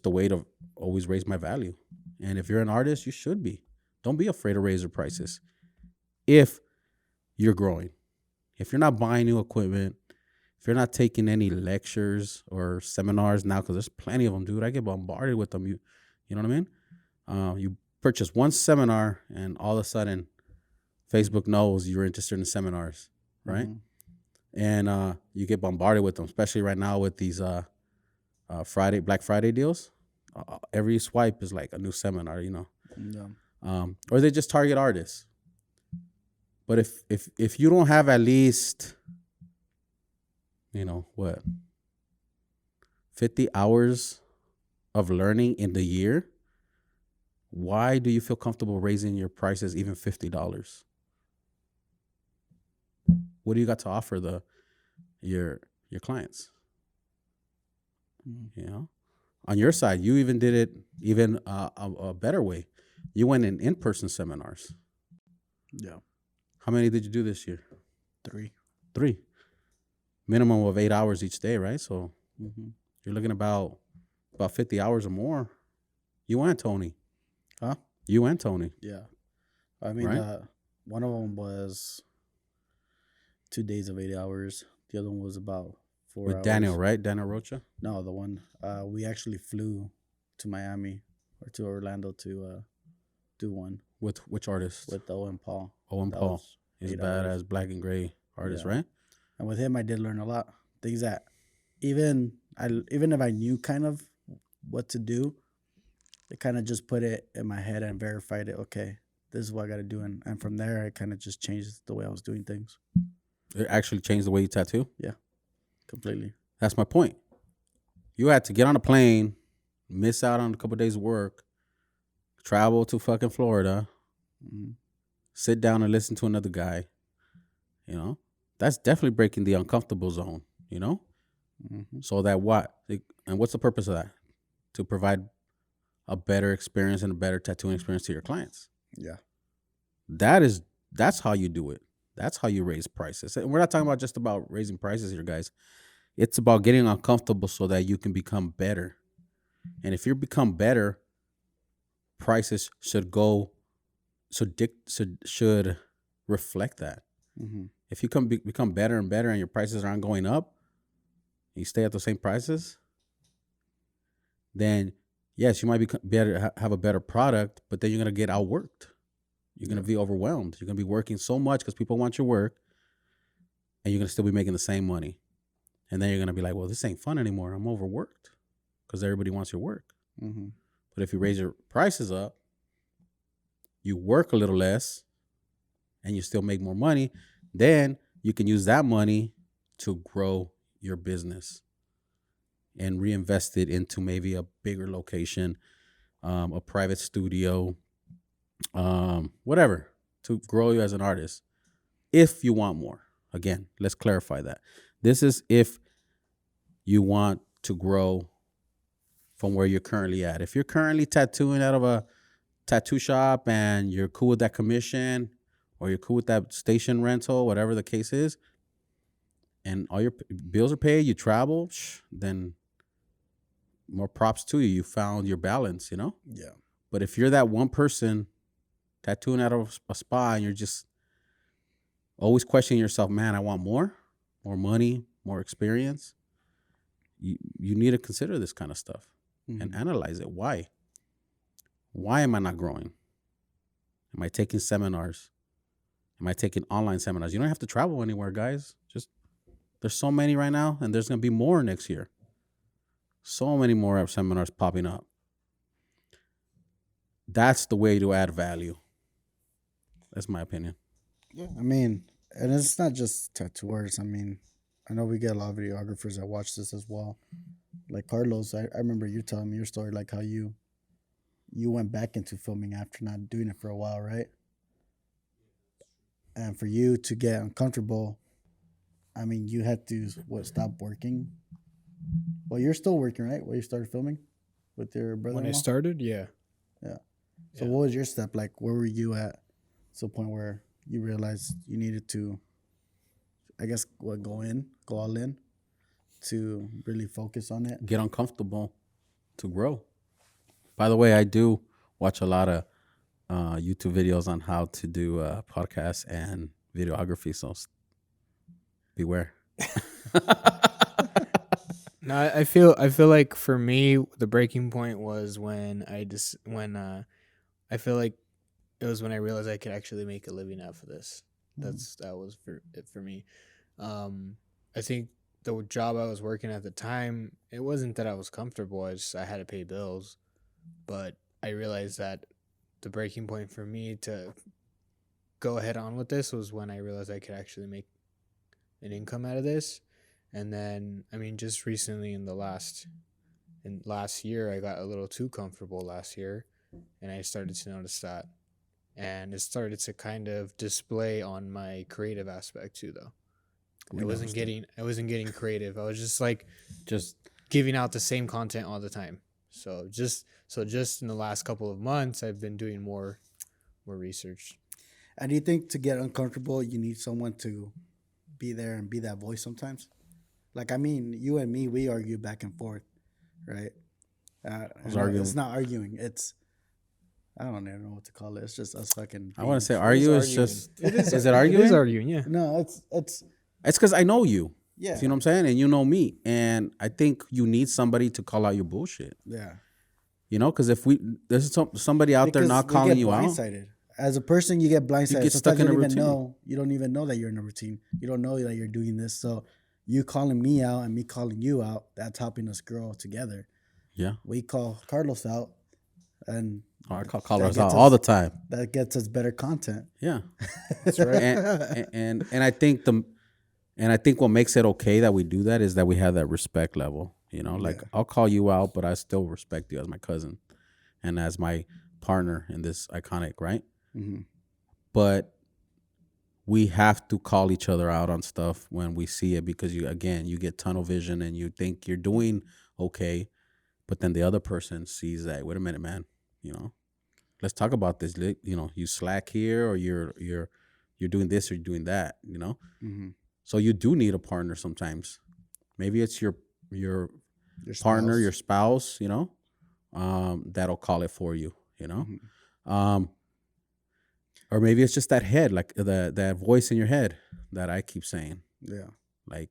a way to always raise my value. And if you're an artist, you should be. Don't be afraid to raise your prices if you're growing. If you're not buying new equipment, if you're not taking any lectures or seminars now, because there's plenty of them, dude. I get bombarded with them. You know what I mean? You purchase one seminar and all of a sudden Facebook knows you're interested in seminars, right? Mm-hmm. And you get bombarded with them, especially right now with these Black Friday deals. Every swipe is like a new seminar, you know. Yeah. Or they just target artists. But if you don't have at least, you know, 50 hours of learning in the year, why do you feel comfortable raising your prices even $50? What do you got to offer your clients? Mm-hmm. You know, on your side, you even did it even a better way. You went in-person seminars. Yeah. How many did you do this year? 3. Minimum of 8 hours each day, right? So you're looking about 50 hours or more. You and Tony. Huh? You and Tony. Yeah. I mean, right? One of them was 2 days of 8 hours. The other one was about 4 hours. With Daniel, right? Daniel Rocha? No, the one. We actually flew to Miami or to Orlando to do one. With which artist? With Owen Paul. Owen Paul. He's a badass black and gray artist, right? And with him, I did learn a lot. Things that even if I knew kind of what to do, it kind of just put it in my head and verified it. Okay, this is what I got to do. And from there, it kind of just changed the way I was doing things. It actually changed the way you tattoo? Yeah, completely. That's my point. You had to get on a plane, miss out on a couple of days of work, travel to fucking Florida, sit down and listen to another guy. You know, that's definitely breaking the uncomfortable zone, you know? Mm-hmm. So that and what's the purpose of that? To provide a better experience and a better tattooing experience to your clients. Yeah. That's how you do it. That's how you raise prices. And we're not talking about just about raising prices here, guys. It's about getting uncomfortable so that you can become better. And if you become better, prices should reflect that. Mm-hmm. If you become better and better and your prices aren't going up, and you stay at the same prices, then yes, you might be better, have a better product, but then you're going to get outworked. You're going to be overwhelmed. You're going to be working so much because people want your work, and you're going to still be making the same money. And then you're going to be like, well, this ain't fun anymore. I'm overworked because everybody wants your work. Mm-hmm. But if you raise your prices up, you work a little less, and you still make more money, then you can use that money to grow your business and reinvest it into maybe a bigger location, a private studio, whatever, to grow you as an artist. If you want more. Again, let's clarify that. This is if you want to grow from where you're currently at. If you're currently tattooing out of a tattoo shop and you're cool with that commission, or you're cool with that station rental, whatever the case is, and all your bills are paid, you travel, then more props to you. You found your balance, you know? Yeah. But if you're that one person tattooing out of a spa and you're just always questioning yourself, man, I want more money, more experience, you need to consider this kind of stuff and analyze it. Why? Why am I not growing? Am I taking seminars? Am I taking online seminars? You don't have to travel anywhere, guys. Just there's so many right now, and there's going to be more next year. So many more seminars popping up. That's the way to add value. That's my opinion. Yeah, I mean, and it's not just tattooers. I mean, I know we get a lot of videographers that watch this as well. Like Carlos, I remember you telling me your story, like how you went back into filming after not doing it for a while, right? And for you to get uncomfortable, I mean, you had to, stop working? Well, you're still working, right? When you started filming with your brother-in-law? When I started, yeah. Yeah. So what was your step? Like, where were you at to a point where you realize you needed to, I guess, go all in to really focus on it. Get uncomfortable to grow. By the way, I do watch a lot of YouTube videos on how to do podcasts and videography, so beware. No, I feel like for me the breaking point was when I feel like it was when I realized I could actually make a living out of this. That was for it for me. I think the job I was working at the time, it wasn't that I was comfortable. I had to pay bills, but I realized that the breaking point for me to go ahead on with this was when I realized I could actually make an income out of this. And then, I mean, just recently in last year, I got a little too comfortable last year, and I started to notice that. And it started to kind of display on my creative aspect too, though. I wasn't getting creative. I was just giving out the same content all the time. So just in the last couple of months, I've been doing more research. And do you think to get uncomfortable, you need someone to be there and be that voice sometimes? Like, I mean, you and me, we argue back and forth, right? It's not arguing. It's, I don't even know what to call it. It's just us fucking. I want to say argue is just. Is it arguing? It is arguing, yeah. No, it's because I know you. Yeah. You know what I'm saying? And you know me. And I think you need somebody to call out your bullshit. Yeah. You know, because if there's somebody out there not calling you out. As a person, you get blindsided. You get stuck in a routine. You don't even know that you're in a routine. You don't know that you're doing this. So you calling me out and me calling you out, that's helping us grow together. Yeah. We call Carlos out, and I call Carlos out all the time. That gets us better content. Yeah. That's right. and I think what makes it okay that we do that is that we have that respect level. You know, like I'll call you out, but I still respect you as my cousin and as my partner in this iconic, right? Mm-hmm. But we have to call each other out on stuff when we see it because you get tunnel vision and you think you're doing okay, but then the other person sees that. Wait a minute, man. You know, let's talk about this. You know, you slack here, or you're doing this or you're doing that. You know, mm-hmm. So you do need a partner sometimes. Maybe it's your partner, your spouse. You know, that'll call it for you. You know. Mm-hmm. Or maybe it's just that head, like that voice in your head that I keep saying. Yeah. Like,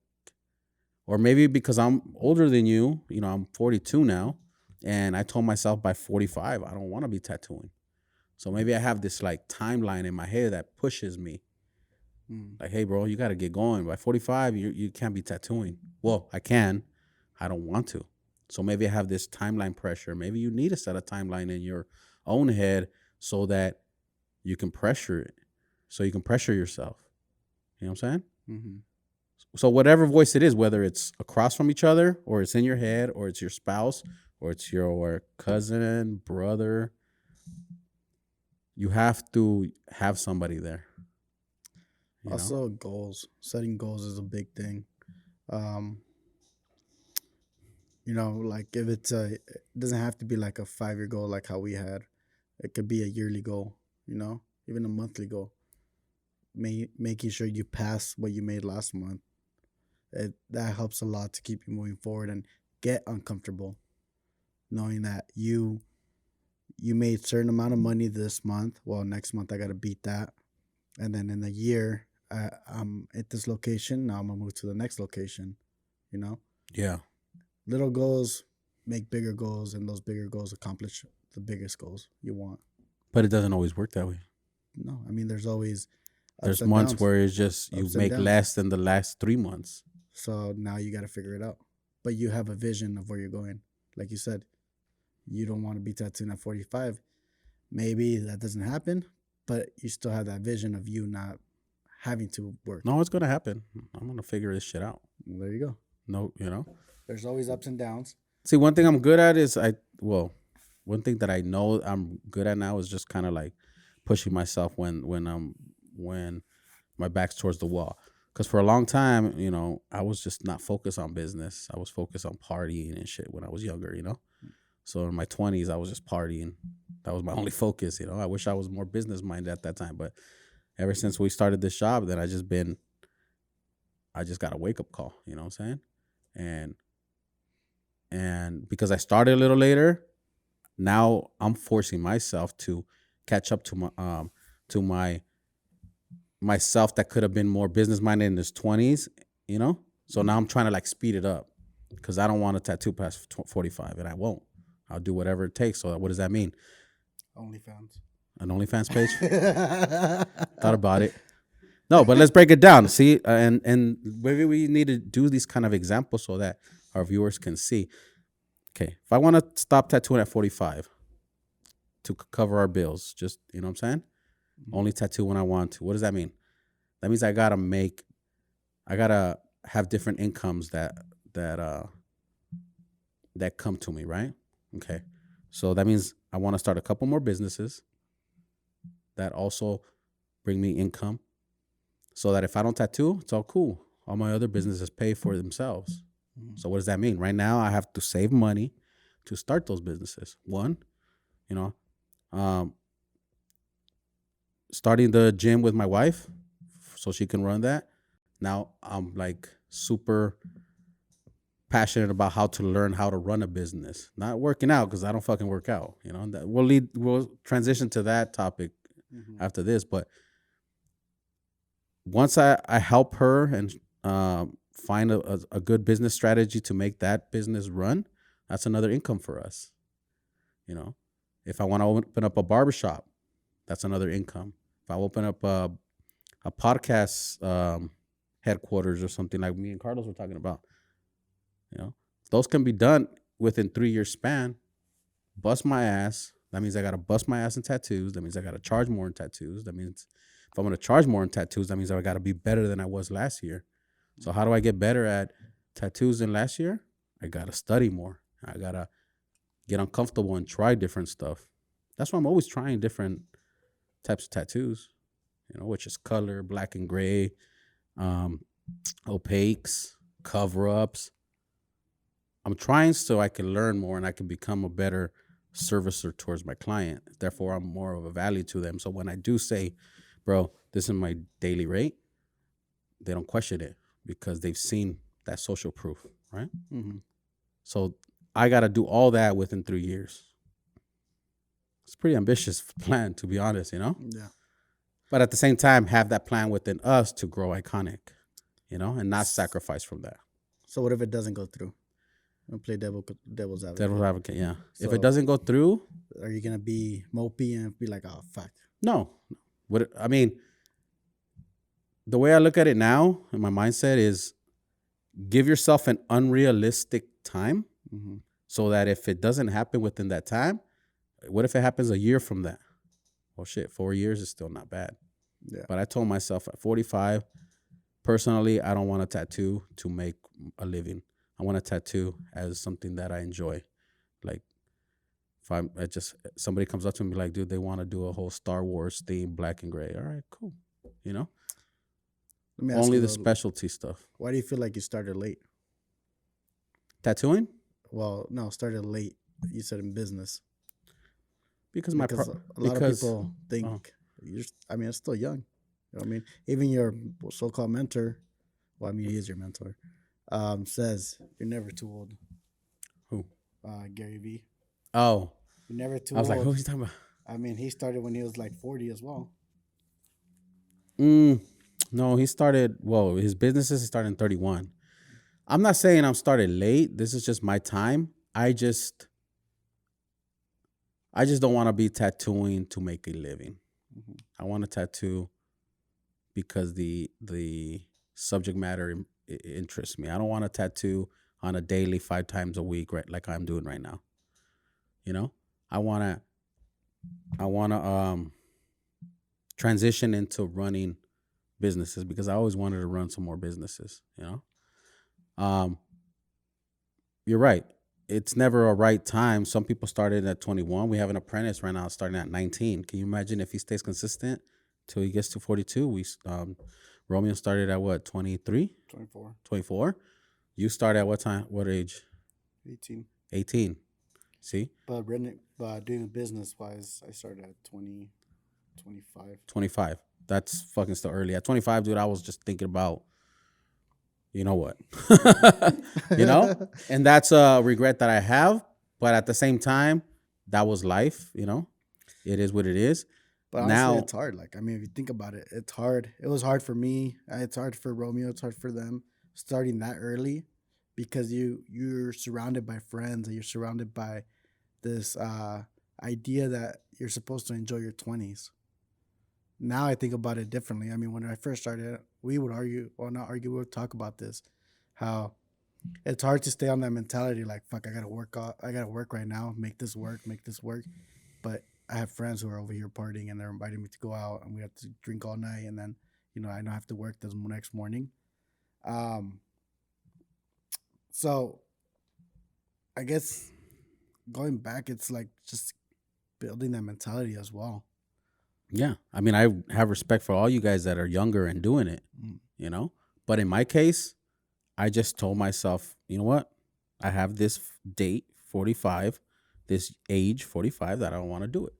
or maybe because I'm older than you, you know, I'm 42 now, and I told myself by 45, I don't want to be tattooing. So maybe I have this like timeline in my head that pushes me. Like, hey, bro, you got to get going. By 45, you can't be tattooing. Well, I can. I don't want to. So maybe I have this timeline pressure. Maybe you need to set a timeline in your own head so that you can pressure it. So you can pressure yourself. You know what I'm saying? Mm-hmm. So whatever voice it is, whether it's across from each other or it's in your head or it's your spouse or it's your cousin, brother, you have to have somebody there. Also, goals. Setting goals is a big thing. You know, like if it doesn't have to be like a 5-year goal like how we had. It could be a yearly goal, you know, even a monthly goal. Making sure you pass what you made last month. That helps a lot to keep you moving forward and get uncomfortable. Knowing that you made a certain amount of money this month. Well, next month I got to beat that. And then in a year, I'm at this location. Now I'm going to move to the next location, you know? Yeah. Little goals make bigger goals, and those bigger goals accomplish the biggest goals you want. But it doesn't always work that way. No, I mean, there's always there's months downs, where it's just you make less than the last 3 months. So now you got to figure it out. But you have a vision of where you're going. Like you said, you don't want to be tattooing at 45. Maybe that doesn't happen, but you still have that vision of you not having to work. No, it's going to happen. I'm going to figure this shit out. Well, there you go. No, you know. There's always ups and downs. See, one thing I'm good at is one thing that I know I'm good at now is just kind of like pushing myself when my back's towards the wall. Because for a long time, you know, I was just not focused on business. I was focused on partying and shit when I was younger, you know. So in my 20s, I was just partying, That was my only focus. You know, I wish I was more business minded at that time, but ever since we started this shop, then I just got a wake up call. You know what I'm saying? And because I started a little later, now I'm forcing myself to catch up to myself that could have been more business minded in his 20s. You know, so now I'm trying to like speed it up because I don't want to tattoo past 45, and I won't. I'll do whatever it takes. So what does that mean? OnlyFans. An OnlyFans page? Thought about it. No, but let's break it down. See, and maybe we need to do these kind of examples so that our viewers can see. Okay, if I want to stop tattooing at 45 to cover our bills, just, you know what I'm saying? Only tattoo when I want to. What does that mean? That means I gotta have different incomes that come to me, right? Okay, so that means I want to start a couple more businesses that also bring me income, so that if I don't tattoo, it's all cool. All my other businesses pay for themselves. So what does that mean? Right now, I have to save money to start those businesses. One, you know, starting the gym with my wife so she can run that. Now I'm like super passionate about how to learn how to run a business. Not working out because I don't fucking work out. You know, that we'll transition to that topic after this. But once I help her and find a good business strategy to make that business run, that's another income for us. You know, if I want to open up a barbershop, that's another income. If I open up a podcast headquarters or something like me and Carlos were talking about, you know, those can be done within 3 year span. Bust my ass. That means I got to bust my ass in tattoos. That means I got to charge more in tattoos. That means if I'm going to charge more in tattoos, that means I got to be better than I was last year. So how do I get better at tattoos than last year? I got to study more. I got to get uncomfortable and try different stuff. That's why I'm always trying different types of tattoos, you know, which is color, black and gray, opaques, cover-ups. I'm trying so I can learn more and I can become a better servicer towards my client. Therefore, I'm more of a value to them. So when I do say, bro, this is my daily rate, they don't question it because they've seen that social proof, right? Mm-hmm. So I got to do all that within 3 years. It's a pretty ambitious plan, to be honest, you know? Yeah. But at the same time, have that plan within us to grow Iconic, you know, and not sacrifice from that. So what if it doesn't go through? I'll play devil's advocate. Devil's advocate, yeah. So if it doesn't go through, are you gonna be mopey and be like, "Oh fuck"? No. I mean, the way I look at it now, and my mindset is, give yourself an unrealistic time, so that if it doesn't happen within that time, what if it happens a year from that? Well, shit, 4 years is still not bad. Yeah. But I told myself at 45, personally, I don't want a tattoo to make a living. I want a tattoo as something that I enjoy. Like, if somebody comes up to me like, dude, they want to do a whole Star Wars theme, black and gray. All right, cool. You know? Only the specialty stuff. Why do you feel like you started late? Tattooing? Well, no, started late. You said in business. Because a lot of people think it's still young. You know what I mean? Even your so-called mentor, well, I mean, he is your mentor, says you're never too old. Who? Gary Vee. Oh. You're never too old. I was like, who's he talking about? I mean, he started when he was like 40 as well. No, his businesses he started in 31. I'm not saying I'm started late. This is just my time. I just don't want to be tattooing to make a living. Mm-hmm. I want to tattoo because the subject matter interests me. I don't want to tattoo on a daily 5 times a week, right, like I'm doing right now. You know, I want to transition into running businesses because I always wanted to run some more businesses. You know, you're right. It's never a right time. Some people started at 21. We have an apprentice right now starting at 19. Can you imagine if he stays consistent till he gets to 42? Romeo started at what, 23? 24. You started at what time? What age? 18. 18. See? But But doing business wise, I started at 20, 25. 25. That's fucking still early. At 25, dude, I was just thinking about, you know what? You know? And that's a regret that I have. But at the same time, that was life, you know? It is what it is. But honestly, Now, it's hard. Like, I mean, if you think about it, it's hard. It was hard for me. It's hard for Romeo. It's hard for them starting that early because you're surrounded by friends and you're surrounded by this idea that you're supposed to enjoy your 20s. Now I think about it differently. I mean, when I first started, we would argue, or not argue, we would talk about this, how it's hard to stay on that mentality. Like, fuck, I gotta work right now, make this work, make this work. But I have friends who are over here partying and they're inviting me to go out and we have to drink all night and then, I don't have to work the next morning. Um, so I guess going back, it's like just building that mentality as well. yeah. I mean, I have respect for all you guys that are younger and doing it, you know? But in my case, I just told myself, you know what? I have this date, 45, this age, 45, that I don't want to do it.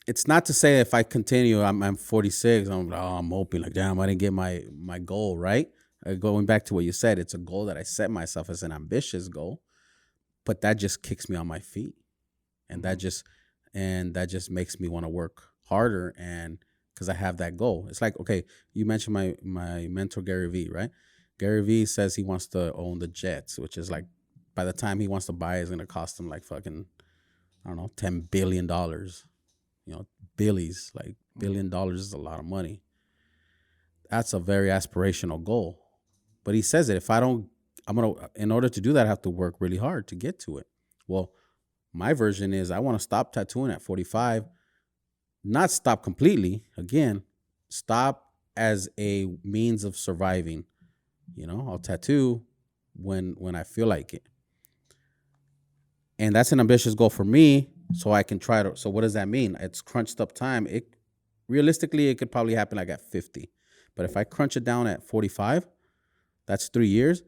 It's not to say if I continue, I'm 46, I'm hoping like, damn, I didn't get my goal, right? Going back to what you said, it's a goal that I set myself as an ambitious goal, but that just kicks me on my feet. And that just makes me want to work harder, and because I have that goal. It's like, okay, you mentioned my mentor Gary Vee, right? Gary Vee says he wants to own the Jets, which is like, by the time he wants to buy, it's gonna cost him like fucking, I don't know, $10 billion. You know, Billy's like $1 billion is a lot of money. That's a very aspirational goal. But he says it, if I don't, in order to do that, I have to work really hard to get to it. Well, my version is I want to stop tattooing at 45, not stop completely. Again, stop as a means of surviving. You know, I'll tattoo when I feel like it. And that's an ambitious goal for me, so I can try to. So what does that mean? It's crunched up time. Realistically, it could probably happen like at 50. But if I crunch it down at 45, that's 3 years.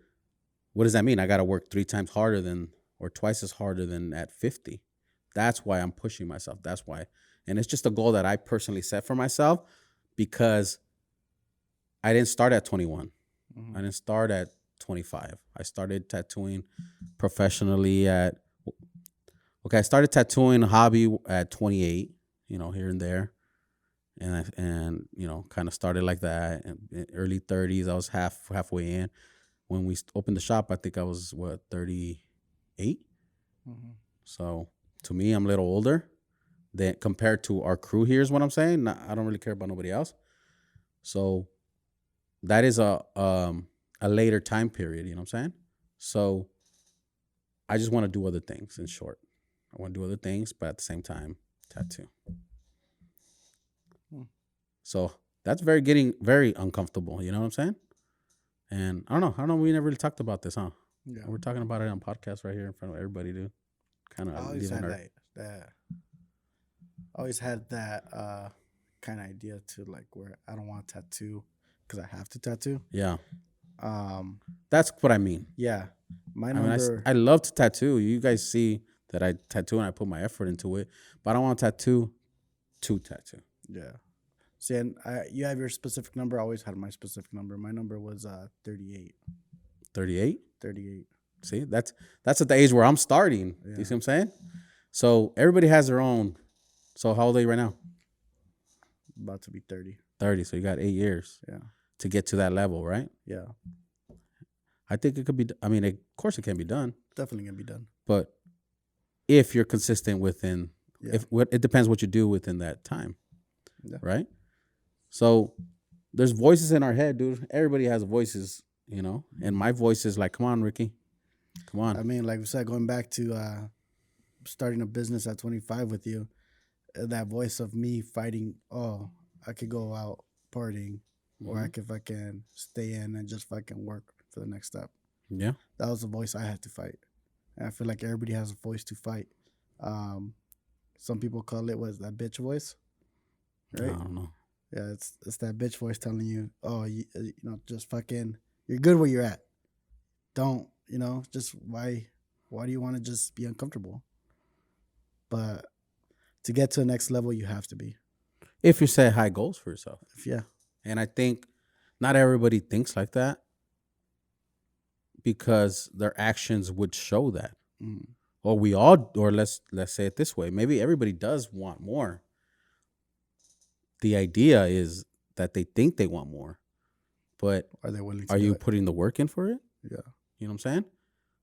What does that mean? I got to work 3 times harder or twice as harder than at 50. That's why I'm pushing myself. That's why. And it's just a goal that I personally set for myself because I didn't start at 21. I didn't start at 25. I started tattooing professionally I started tattooing hobby at 28, here and there. And kind of started like that. In early 30s, I was halfway in. When we opened the shop, I think I was 38. So to me, I'm a little older than compared to our crew here is what I'm saying. I don't really care about nobody else. So that is a later time period, you know what I'm saying? So I just want to do other things, in short. I want to do other things, but at the same time, tattoo. So that's getting very uncomfortable, you know what I'm saying? And I don't know, we never really talked about this, huh? Yeah. We're talking about it on podcast right here in front of everybody, dude. Kind of always had that kind of idea to like where I don't want to tattoo because I have to tattoo. Yeah. That's what I mean. Yeah. I love to tattoo. You guys see that I tattoo and I put my effort into it, but I don't want to tattoo. Yeah. See, and you have your specific number. I always had my specific number. My number was 38. 38? 38. See, that's at the age where I'm starting. Yeah. You see what I'm saying? So everybody has their own. So how old are you right now? About to be 30. 30. So you got 8 years. Yeah. To get to that level, right? Yeah. I think it could be. I mean, of course, it can be done. Definitely can be done. But if you're consistent within, it depends what you do within that time, right? So there's voices in our head, dude. Everybody has voices, and my voice is like, come on, Ricky. Come on. I mean, like we said, going back to starting a business at 25 with you, that voice of me fighting, I could go out partying, or I could fucking stay in and just fucking work for the next step. Yeah. That was the voice I had to fight. And I feel like everybody has a voice to fight. Some people call it, that bitch voice? Right? I don't know. Yeah, it's that bitch voice telling you, just fucking, you're good where you're at. Don't, just why do you want to just be uncomfortable? But to get to the next level, you have to be. If you set high goals for yourself. Yeah. And I think not everybody thinks like that because their actions would show that. Mm. Or we all, or let's say it this way. Maybe everybody does want more. The idea is that they think they want more. But are they willing to are do you it? putting the work in for it? Yeah. You know what I'm saying?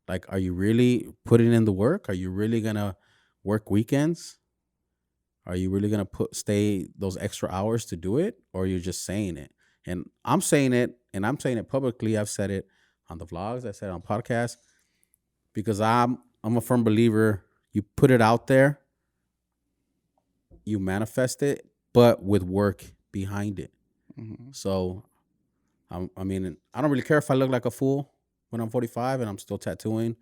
Like, are you really putting in the work? Are you really going to work weekends? Are you really going to stay those extra hours to do it? Or are you just saying it? And I'm saying it, and I'm saying it publicly. I've said it on the vlogs. I said it on podcasts. Because I'm a firm believer. You put it out there. You manifest it, but with work behind it. Mm-hmm. So, I mean, I don't really care if I look like a fool when I'm 45 and I'm still tattooing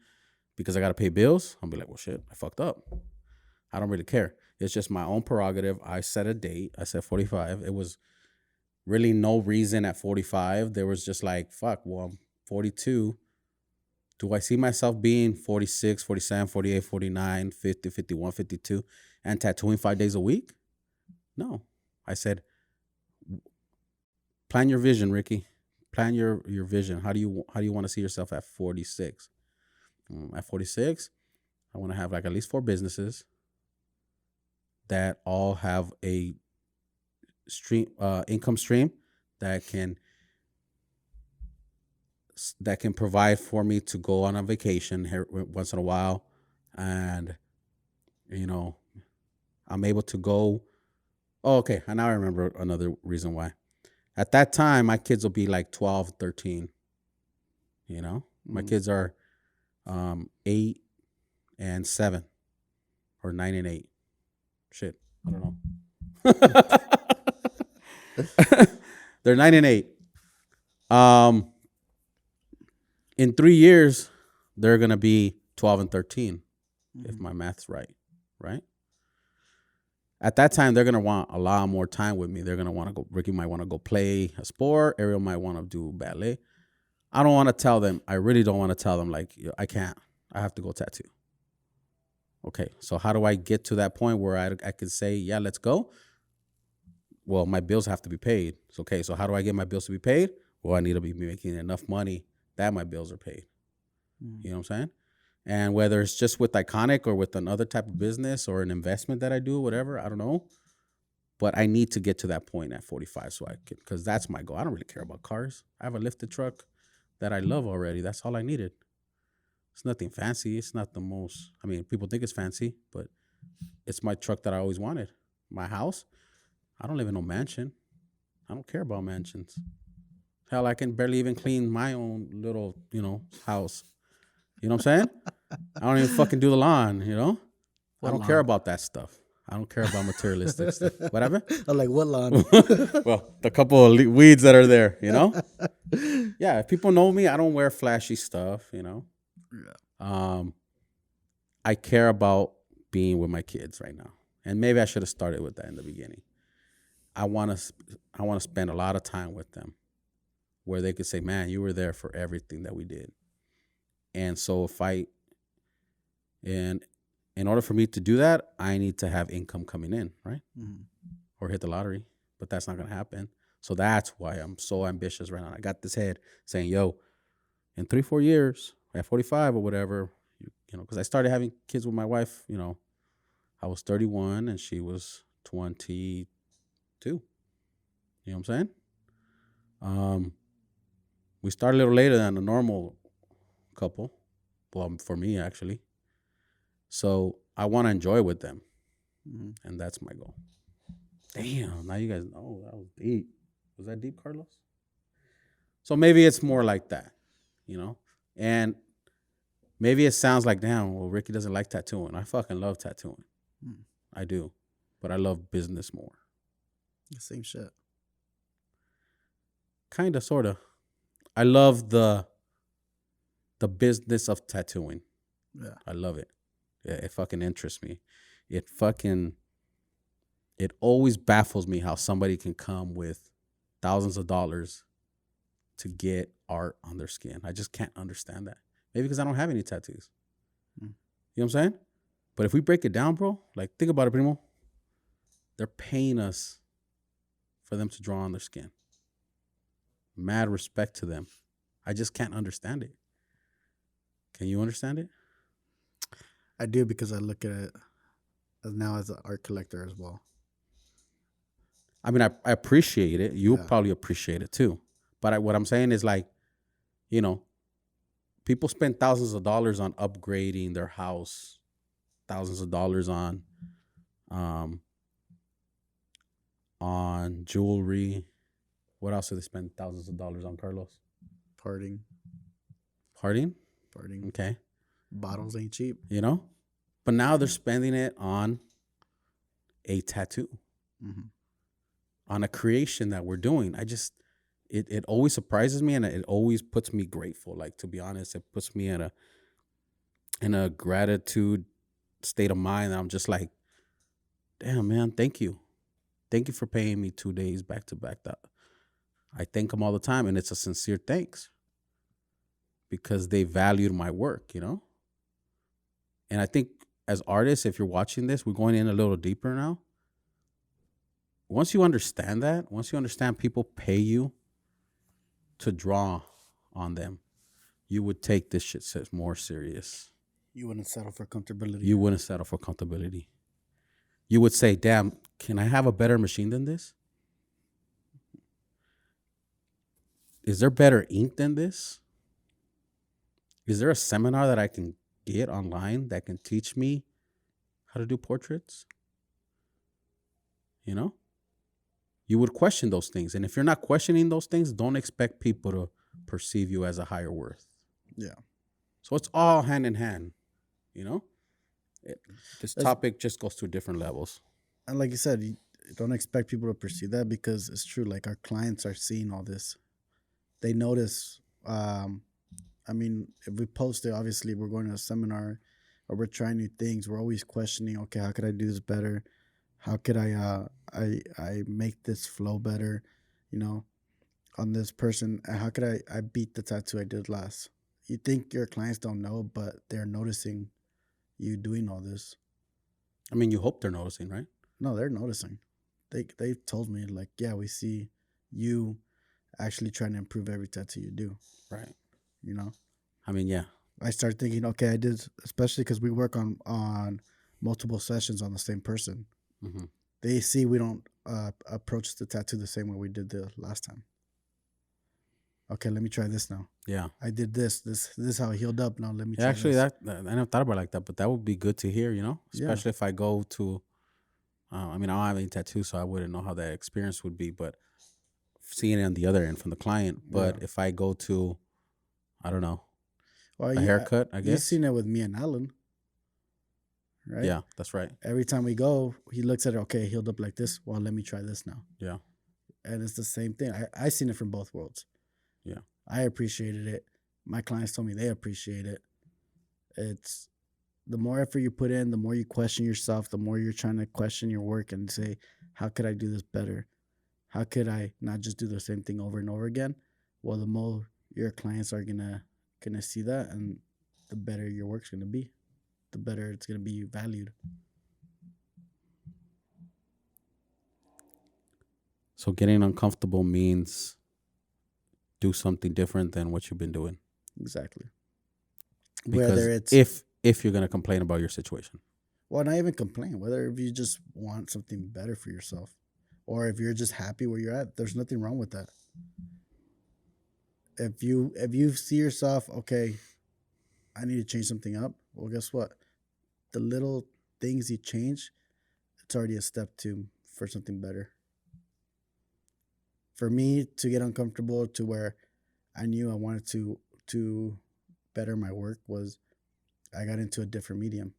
because I got to pay bills. I'll be like, well, shit, I fucked up. I don't really care. It's just my own prerogative. I set a date. I said 45. It was really no reason at 45. There was just like, fuck, well, I'm 42. Do I see myself being 46, 47, 48, 49, 50, 51, 52 and tattooing 5 days a week? No. I said, plan your vision, Ricky. Plan your vision. How do you want to see yourself at 46? At 46, I want to have like at least 4 businesses that all have a income stream that can provide for me to go on a vacation here once in a while, and I'm able to go. Oh, okay. And now I remember another reason why. At that time, my kids will be like 12, 13. My kids are 8 and 7, or 9 and 8. Shit, I don't know. They're 9 and 8. In 3 years, they're gonna be 12 and 13, if my math's right. At that time, they're gonna want a lot more time with me. They're gonna want to go. Ricky might want to go play a sport. Ariel might want to do ballet. I don't want to tell them. I really don't want to tell them like, I can't. I have to go tattoo. Okay, so how do I get to that point where I could say, yeah, let's go? Well, my bills have to be paid. It's okay, so how do I get my bills to be paid? Well, I need to be making enough money that my bills are paid. You know what I'm saying? And whether it's just with Iconic or with another type of business or an investment that I do, whatever, I don't know. But I need to get to that point at 45 so I can, because that's my goal. I don't really care about cars. I have a lifted truck that I love already. That's all I needed. It's nothing fancy. It's not the most, I mean, people think it's fancy, but it's my truck that I always wanted. My house, I don't live in no mansion. I don't care about mansions. Hell, I can barely even clean my own little, house. You know what I'm saying? I don't even fucking do the lawn, I don't care about that stuff. I don't care about materialistic stuff. Whatever. I'm like, what lawn? Well, the couple of weeds that are there, Yeah, if people know me, I don't wear flashy stuff, Yeah. I care about being with my kids right now. And maybe I should have started with that in the beginning. I want to spend a lot of time with them where they could say, man, you were there for everything that we did. And so in order for me to do that, I need to have income coming in, right? Mm-hmm. Or hit the lottery, but that's not going to happen. So that's why I'm so ambitious right now. I got this head saying, yo, in 3-4 years, at 45 or whatever, because I started having kids with my wife, I was 31 and she was 22. You know what I'm saying? We started a little later than a normal couple. Well, for me, actually. So I want to enjoy with them. Mm-hmm. And that's my goal. Damn, now you guys know that was deep. Was that deep, Carlos? So maybe it's more like that, And maybe it sounds like, damn, well, Ricky doesn't like tattooing. I fucking love tattooing. I do. But I love business more. The same shit. Kind of, sort of. I love the business of tattooing. Yeah. I love it. Yeah, it fucking interests me. It always baffles me how somebody can come with thousands of dollars to get art on their skin. I just can't understand that. Maybe because I don't have any tattoos. You know what I'm saying? But if we break it down, bro, like think about it, primo. They're paying us for them to draw on their skin. Mad respect to them. I just can't understand it. Can you understand it? I do, because I look at it as now as an art collector as well. I mean, I appreciate it. You Yeah. probably appreciate it too. But what I'm saying is, like, you know, people spend thousands of dollars on upgrading their house, thousands of dollars on jewelry. What else do they spend thousands of dollars on, Carlos? Partying. Okay. Bottles ain't cheap. You know? But now they're spending it on a tattoo, on a creation that we're doing. It always surprises me, and it always puts me grateful. Like, to be honest, it puts me in a gratitude state of mind. I'm just like, damn, man, thank you. Thank you for paying me 2 days back to back. That I thank them all the time, and it's a sincere thanks because they valued my work, you know? And I think as artists, if you're watching this, we're going in a little deeper now. Once you understand that, once you understand people pay you to draw on them, you would take this shit more serious. You wouldn't settle for comfortability. You wouldn't settle for comfortability. You would say, damn, can I have a better machine than this? Is there better ink than this? Is there a seminar that I can get online that can teach me how to do portraits? You know? You would question those things. And if you're not questioning those things, don't expect people to perceive you as a higher worth. Yeah. So it's all hand in hand, you know? This topic just goes to different levels. And like you said, you don't expect people to perceive that, because it's true. Like, our clients are seeing all this. They notice. I mean, if we post it, obviously we're going to a seminar or we're trying new things. We're always questioning, okay, how could I do this better? How could I make this flow better, you know, on this person? How could I beat the tattoo I did last? You think your clients don't know, but they're noticing you doing all this. I mean, you hope they're noticing, right? No, they're noticing. They've told me, like, yeah, we see you actually trying to improve every tattoo you do. Right. You know? I mean, yeah. I start thinking, okay, I did, especially because we work on multiple sessions on the same person. Mm-hmm. They see we don't approach the tattoo the same way we did the last time. Okay, let me try this now. Yeah. I did this. This is how it healed up. Now let me try Actually, this. that I never thought about it like that, but that would be good to hear, you know? Especially if I go to, I mean, I don't have any tattoos, so I wouldn't know how that experience would be, but seeing it on the other end from the client. But if I go to, I don't know, a haircut, I guess. You've seen it with me and Alan, right? Yeah, that's right. Every time we go, he looks at it, okay, healed up like this. Well, let me try this now. Yeah. And it's the same thing. I seen it from both worlds. Yeah. I appreciated it. My clients told me they appreciate it. It's the more effort you put in, the more you question yourself, the more you're trying to question your work and say, how could I do this better? How could I not just do the same thing over and over again? Well, the more your clients are gonna see that, and the better your work's gonna be, the better it's gonna be valued. So getting uncomfortable means do something different than what you've been doing. Exactly. Because whether it's if you're gonna complain about your situation. Well, not even complain. Whether if you just want something better for yourself, or if you're just happy where you're at, there's nothing wrong with that. If you see yourself, okay, I need to change something up. Well, guess what? The little things you change, it's already a step for something better. For me to get uncomfortable to where I knew I wanted to better my work was I got into a different medium.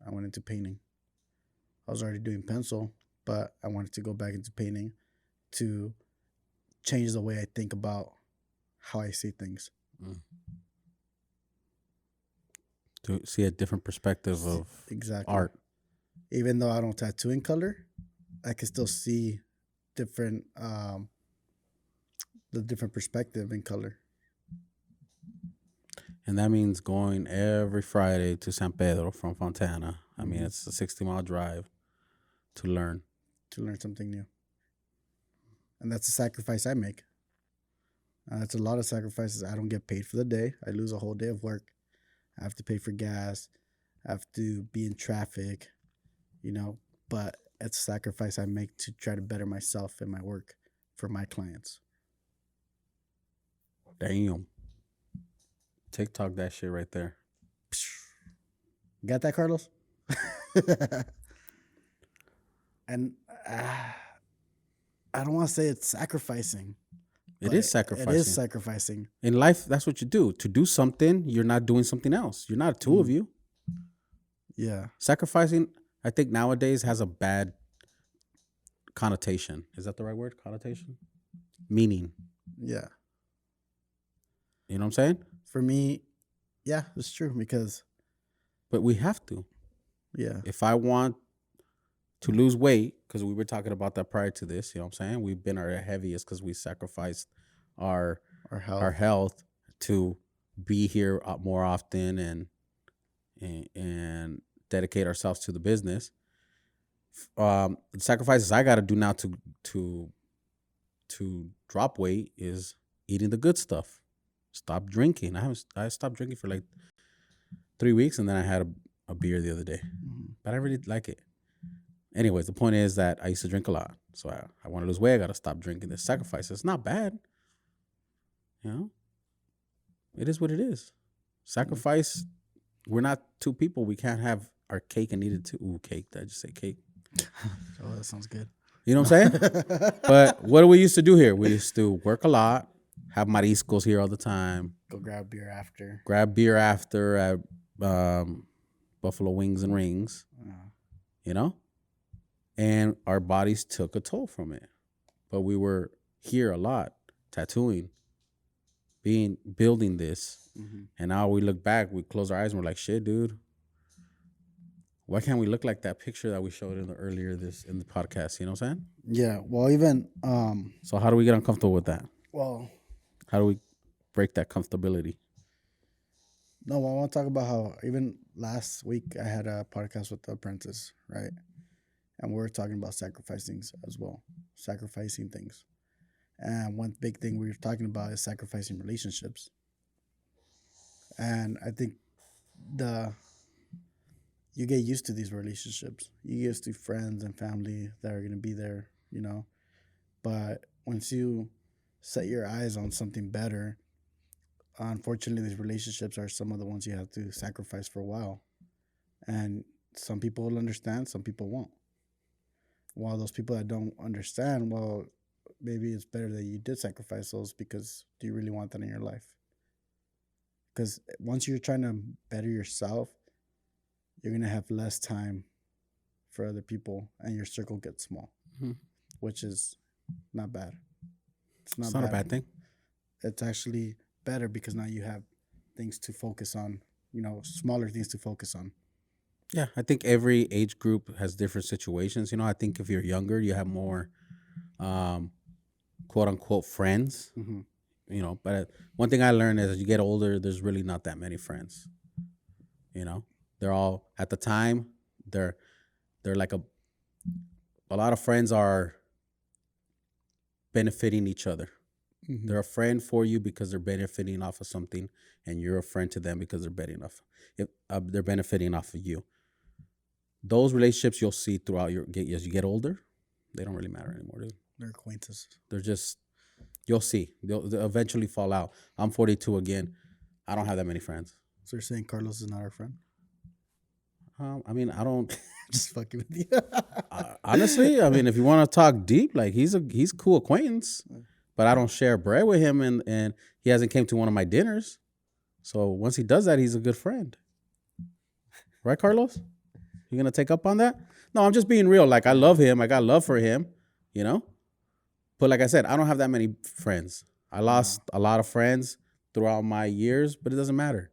I went into painting. I was already doing pencil, but I wanted to go back into painting to change the way I think about how I see things. To see a different perspective of art. Even though I don't tattoo in color, I can still see different the different perspective in color. And that means going every Friday to San Pedro from Fontana I mean, it's a 60-mile drive to learn something new. And that's a sacrifice I make. That's a lot of sacrifices. I don't get paid for the day. I lose a whole day of work. I have to pay for gas. I have to be in traffic, but it's a sacrifice I make to try to better myself in my work for my clients. Damn. TikTok that shit right there. Got that, Carlos? And I don't want to say it's sacrificing. It is sacrificing. It is sacrificing. In life, that's what you do. To do something, you're not doing something else. You're not two of you. Yeah. Sacrificing, I think nowadays has a bad connotation. Is that the right word? Connotation? Meaning. Yeah. You know what I'm saying? For me, yeah, it's true because. But we have to. Yeah. If I want to lose weight, because we were talking about that prior to this, you know what I'm saying? We've been our heaviest because we sacrificed our health to be here more often and dedicate ourselves to the business. The sacrifices I got to do now to drop weight is eating the good stuff. Stop drinking. I stopped drinking for like 3 weeks, and then I had a beer the other day, but I really like it. Anyways, the point is that I used to drink a lot, so I want to lose weight. I got to stop drinking. This sacrifice, it's not bad. It is what it is. Sacrifice. We're not two people. We can't have our cake and eat it too. Ooh, cake. Did I just say cake? Oh, that sounds good. You know what I'm saying? But what do we used to do here? We used to work a lot, have mariscos here all the time. Go grab beer after. At Buffalo Wings and Rings. And our bodies took a toll from it. But we were here a lot, tattooing, building this. And now we look back, we close our eyes and we're like, shit, dude. Why can't we look like that picture that we showed in the podcast? You know what I'm saying? Yeah. Well, even so how do we get uncomfortable with that? Well, how do we break that comfortability? No, I want to talk about how even last week I had a podcast with the apprentice, right? And we're talking about sacrificing as well, sacrificing things. And one big thing we were talking about is sacrificing relationships. And I think you get used to these relationships. You get used to friends and family that are going to be there, But once you set your eyes on something better, unfortunately, these relationships are some of the ones you have to sacrifice for a while. And some people will understand, some people won't. While those people that don't understand, well, maybe it's better that you did sacrifice those because do you really want that in your life? Because once you're trying to better yourself, you're going to have less time for other people and your circle gets small, which is not bad. It's not a bad thing. It's actually better because now you have things to focus on, smaller things to focus on. Yeah, I think every age group has different situations. I think if you're younger, you have more quote unquote friends. But one thing I learned is as you get older, there's really not that many friends. They're all at the time, they're like a lot of friends are benefiting each other. They're a friend for you because they're benefiting off of something, and you're a friend to them because they're benefiting off of you. Those relationships you'll see throughout as you get older, they don't really matter anymore, dude. They're acquaintances. They're just, you'll see. They'll eventually fall out. I'm 42 again. I don't have that many friends. So you're saying Carlos is not our friend? I mean, I don't. Just fucking with you. Honestly, I mean, if you want to talk deep, like he's cool acquaintance, but I don't share bread with him, and he hasn't came to one of my dinners. So once he does that, he's a good friend. Right, Carlos? You gonna take up on that? No, I'm just being real. Like I love him. I got love for him, But like I said, I don't have that many friends. I lost a lot of friends throughout my years, but it doesn't matter.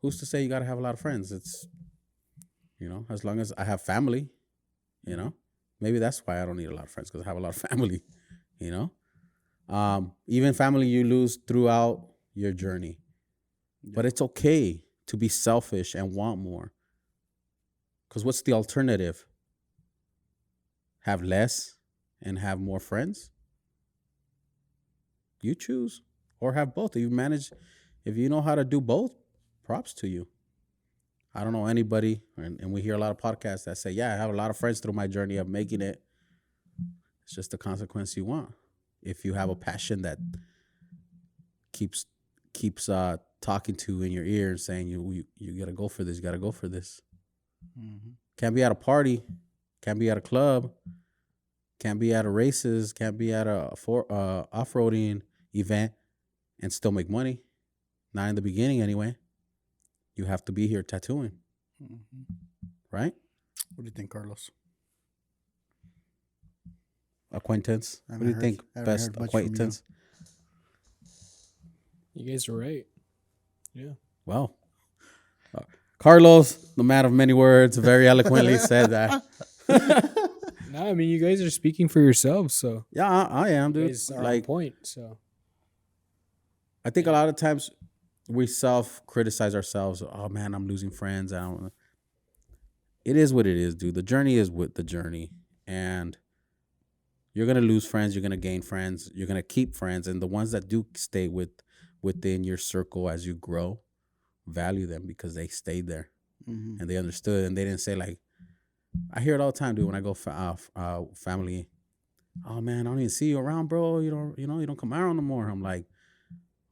Who's to say you gotta have a lot of friends? It's as long as I have family, maybe that's why I don't need a lot of friends, because I have a lot of family, even family you lose throughout your journey. Yeah. But it's okay to be selfish and want more. Because what's the alternative? Have less and have more friends? You choose. Or have both. If you know how to do both, props to you. I don't know anybody, and we hear a lot of podcasts that say, yeah, I have a lot of friends through my journey of making it. It's just the consequence you want. If you have a passion that keeps talking to in your ear and saying, you got to go for this, you got to go for this. Mm-hmm. Can't be at a party, can't be at a club, can't be at a races, can't be at a off-roading event and still make money. Not in the beginning anyway. You have to be here tattooing. Mm-hmm. Right? What do you think, Carlos? Acquaintance. What do you think? Best acquaintance? You guys are right. Yeah. Wow. Carlos, the man of many words, very eloquently said that. No, I mean, you guys are speaking for yourselves, so. Yeah, I am, dude. You guys are on point, so. I think a lot of times we self-criticize ourselves. Oh, man, I'm losing friends. It is what it is, dude. The journey is with the journey. And you're going to lose friends. You're going to gain friends. You're going to keep friends. And the ones that do stay within your circle as you grow, value them because they stayed there. Mm-hmm. And they understood. And they didn't say, like, I hear it all the time, dude, when I go family. Oh, man, I don't even see you around, bro. You don't come around no more. I'm like,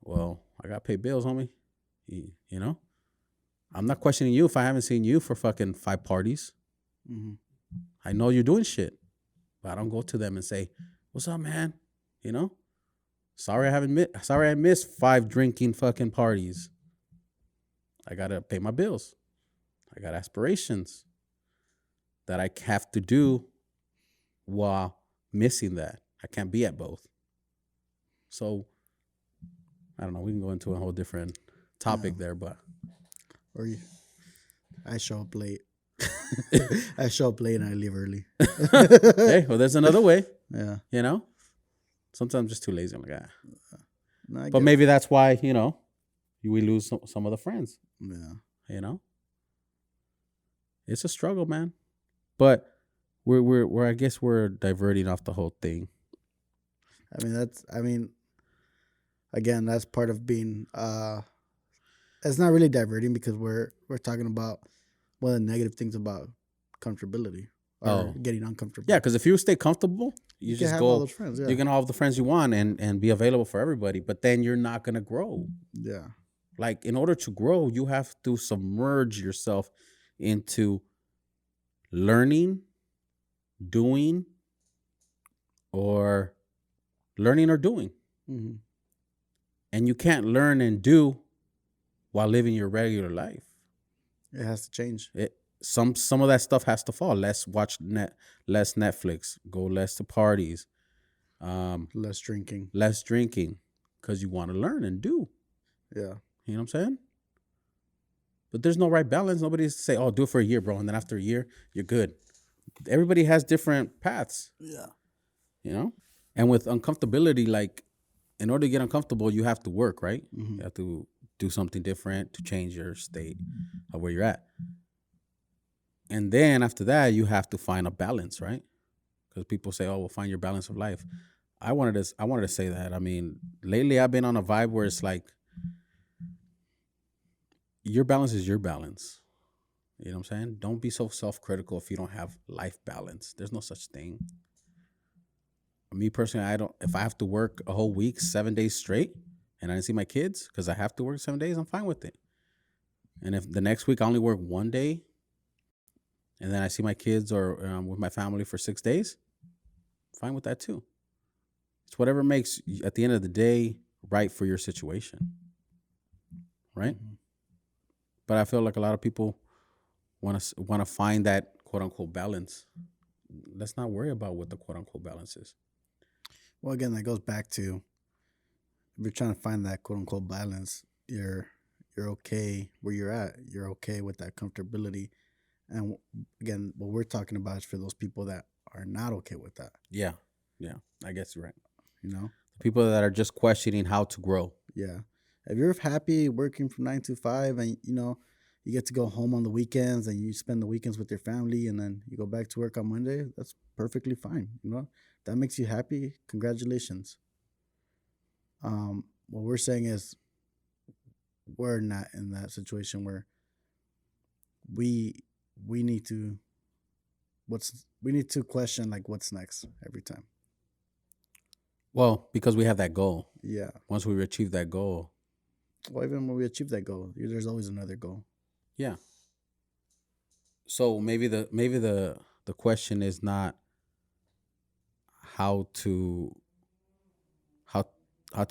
well, I got to pay bills, homie. You know? I'm not questioning you if I haven't seen you for fucking 5 parties. Mm-hmm. I know you're doing shit. But I don't go to them and say, what's up, man? You know? Sorry I missed 5 drinking fucking parties. I got to pay my bills. I got aspirations that I have to do while missing that. I can't be at both. So, I don't know. We can go into a whole different topic there, but. I show up late. I show up late and I leave early. Hey, well, there's another way. Yeah. You know? Sometimes I'm just too lazy. I'm like, No, but maybe that's why, we lose some of the friends. Yeah. You know? It's a struggle, man. But we're I guess we're diverting off the whole thing. Again, that's part of being it's not really diverting because we're talking about one of the negative things about comfortability or getting uncomfortable. Yeah, because if you stay comfortable, you just have go. All those friends, yeah. You're gonna have all the friends you want and be available for everybody. But then you're not gonna grow. Yeah. Like in order to grow, you have to submerge yourself into learning, doing, or learning or doing. Mm-hmm. And you can't learn and do while living your regular life. It has to change. Some of that stuff has to fall. Less Netflix. Go less to parties. Less drinking. Less drinking, because you want to learn and do. Yeah. You know what I'm saying? But there's no right balance. Nobody's say, "Oh, do it for a year, bro," and then after a year, you're good. Everybody has different paths. Yeah. You know, and with uncomfortability, like in order to get uncomfortable, you have to work, right? Mm-hmm. You have to do something different to change your state of where you're at. And then after that, you have to find a balance, right? Because people say, "Oh, well, find your balance of life." I wanted to say that. I mean, lately I've been on a vibe where it's like, your balance is your balance. You know what I'm saying? Don't be so self-critical if you don't have life balance. There's no such thing. Me personally, if I have to work a whole week, 7 days straight, and I didn't see my kids because I have to work 7 days, I'm fine with it. And if the next week I only work 1 day, and then I see my kids or with my family for 6 days, I'm fine with that too. It's whatever makes, at the end of the day, right for your situation. Right? Mm-hmm. But I feel like a lot of people want to find that quote unquote balance. Let's not worry about what the quote unquote balance is. Well, again, that goes back to, if you're trying to find that quote unquote balance, you're okay where you're at. You're okay with that comfortability. And again, what we're talking about is for those people that are not okay with that. Yeah. Yeah. I guess you're right. You know? People that are just questioning how to grow. Yeah. If you're happy working from 9 to 5 and, you get to go home on the weekends and you spend the weekends with your family, and then you go back to work on Monday. That's perfectly fine. That makes you happy. Congratulations. What we're saying is we're not in that situation where we need to question like what's next every time. Well, because we have that goal. Yeah. Once we achieve that goal. Well, even when we achieve that goal, there's always another goal. Yeah. So maybe the question is not how to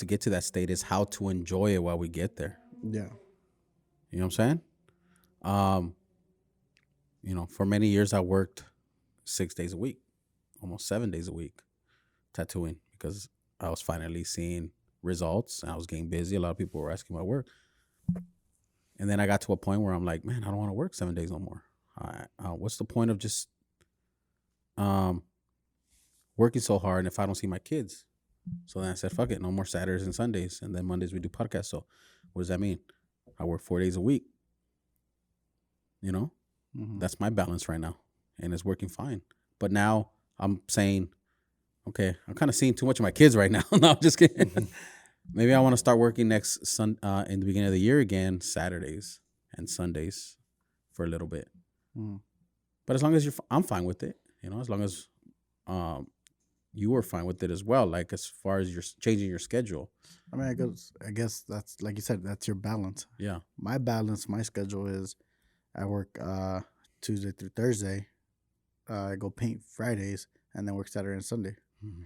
get to that state, is how to enjoy it while we get there. Yeah. You know what I'm saying? For many years I worked 6 days a week, almost 7 days a week, tattooing, because I was finally seeing results and I was getting busy. A lot of people were asking about work. And then I got to a point where I'm like, man, I don't want to work 7 days no more. What's the point of just working so hard if I don't see my kids? So then I said, fuck it, no more Saturdays and Sundays. And then Mondays we do podcasts. So what does that mean? I work 4 days a week. That's my balance right now. And it's working fine. But now I'm saying, okay, I'm kind of seeing too much of my kids right now. No, I'm just kidding. Maybe I want to start working next in the beginning of the year again, Saturdays and Sundays for a little bit. But as long as I'm fine with it, as long as you were fine with it as well, like as far as you're changing your schedule. I mean, I guess that's, like you said, that's your balance. Yeah. My schedule is I work Tuesday through Thursday. I go paint Fridays and then work Saturday and Sunday. Mm-hmm.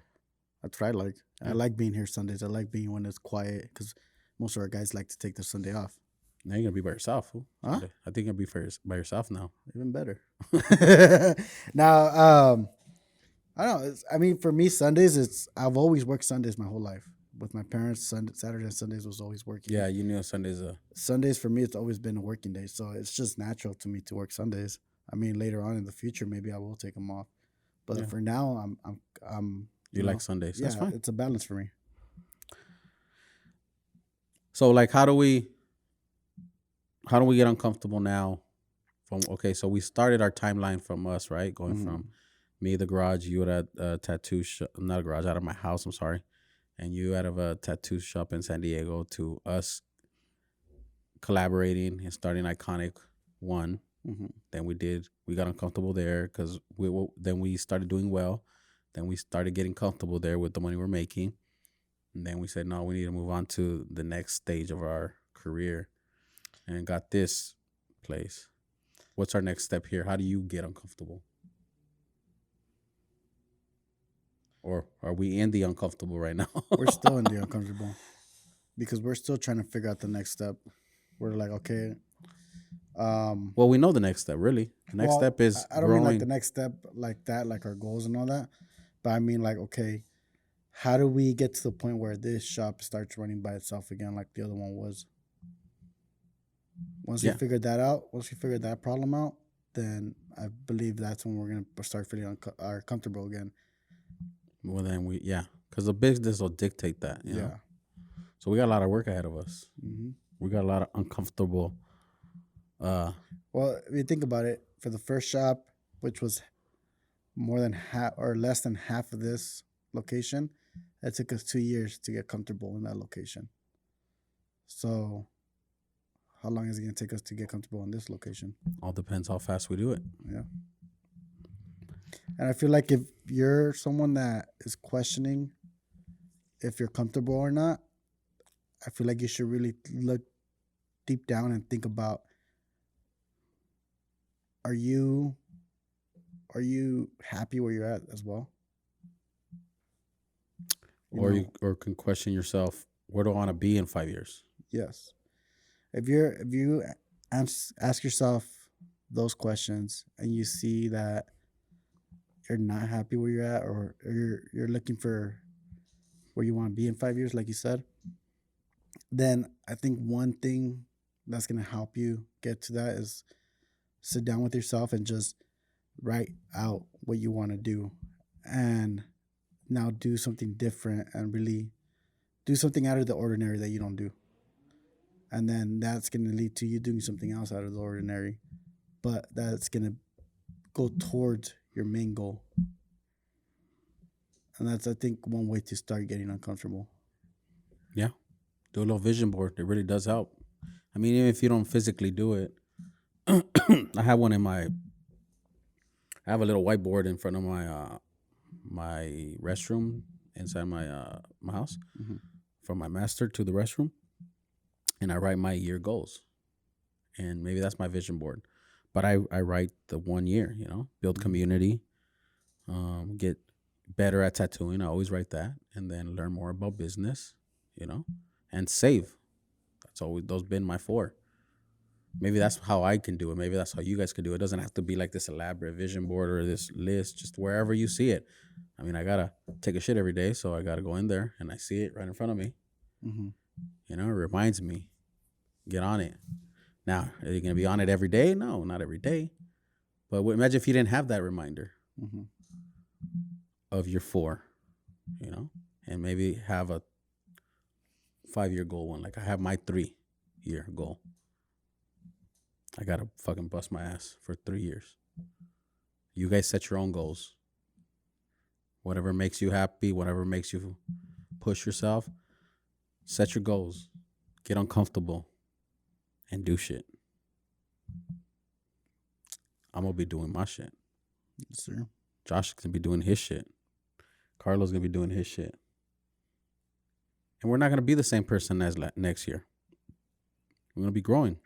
That's what I like. Yeah. I like being here Sundays. I like being when it's quiet because most of our guys like to take their Sunday off. Now you're going to be by yourself. Huh? I think you're going to be by yourself now. Even better. Now, I don't know. I mean, for me, Sundays, I've always worked Sundays my whole life. With my parents, Saturday and Sundays was always working. Yeah, you knew Sundays. Sundays for me, it's always been a working day. So it's just natural to me to work Sundays. I mean, later on in the future, maybe I will take them off. But for now, I'm you like Sundays. Yeah, that's fine. It's a balance for me. So, like, how do we get uncomfortable now? So we started our timeline from us, right? Going from me, the garage, you at a tattoo shop, not a garage, out of my house, I'm sorry. And you out of a tattoo shop in San Diego, to us collaborating and starting Iconic One. Mm-hmm. Then we got uncomfortable there because then we started doing well. Then we started getting comfortable there with the money we're making. And then we said, no, we need to move on to the next stage of our career, and got this place. What's our next step here? How do you get uncomfortable? Or are we in the uncomfortable right now? We're still in the uncomfortable because we're still trying to figure out the next step. We're like, okay. Well, we know the next step, really. The next step is I don't mean like the next step like that, like our goals and all that. But I mean like, okay, how do we get to the point where this shop starts running by itself again like the other one was? Once we figured that out, once we figured that problem out, then I believe that's when we're going to start feeling comfortable again. Well, then because the business will dictate that. You know? So we got a lot of work ahead of us. Mm-hmm. We got a lot of uncomfortable. Well, if you think about it, for the first shop, which was more than half or less than half of this location, it took us 2 years to get comfortable in that location. So how long is it going to take us to get comfortable in this location? All depends how fast we do it. Yeah. And I feel like if you're someone that is questioning if you're comfortable or not, I feel like you should really look deep down and think about, are you happy where you're at as well? You can question yourself, where do I want to be in 5 years? Yes. If you ask yourself those questions and you see that you're not happy where you're at, or you're looking for where you want to be in 5 years, like you said, then I think one thing that's going to help you get to that is sit down with yourself and just write out what you want to do, and now do something different and really do something out of the ordinary that you don't do. And then that's going to lead to you doing something else out of the ordinary. But that's going to go towards your main goal. And that's, I think, one way to start getting uncomfortable. Yeah. Do a little vision board. It really does help. I mean, even if you don't physically do it, I have one I have a little whiteboard in front of my restroom inside my house, from my master to the restroom, and I write my year goals, and maybe that's my vision board. But I write the 1 year, build community, get better at tattooing. I always write that, and then learn more about business, and save. That's always those been my 4. Maybe that's how I can do it. Maybe that's how you guys can do it. It doesn't have to be like this elaborate vision board or this list, just wherever you see it. I mean, I got to take a shit every day, so I got to go in there and I see it right in front of me. It reminds me, get on it. Now, are you going to be on it every day? No, not every day. But imagine if you didn't have that reminder of your 4, and maybe have a 5-year goal one. Like I have my 3-year goal. I got to fucking bust my ass for 3 years. You guys set your own goals. Whatever makes you happy, whatever makes you push yourself, set your goals. Get uncomfortable and do shit. I'm going to be doing my shit. Yes, sir. Josh is going to be doing his shit. Carlos going to be doing his shit. And we're not going to be the same person as next year. We're going to be growing.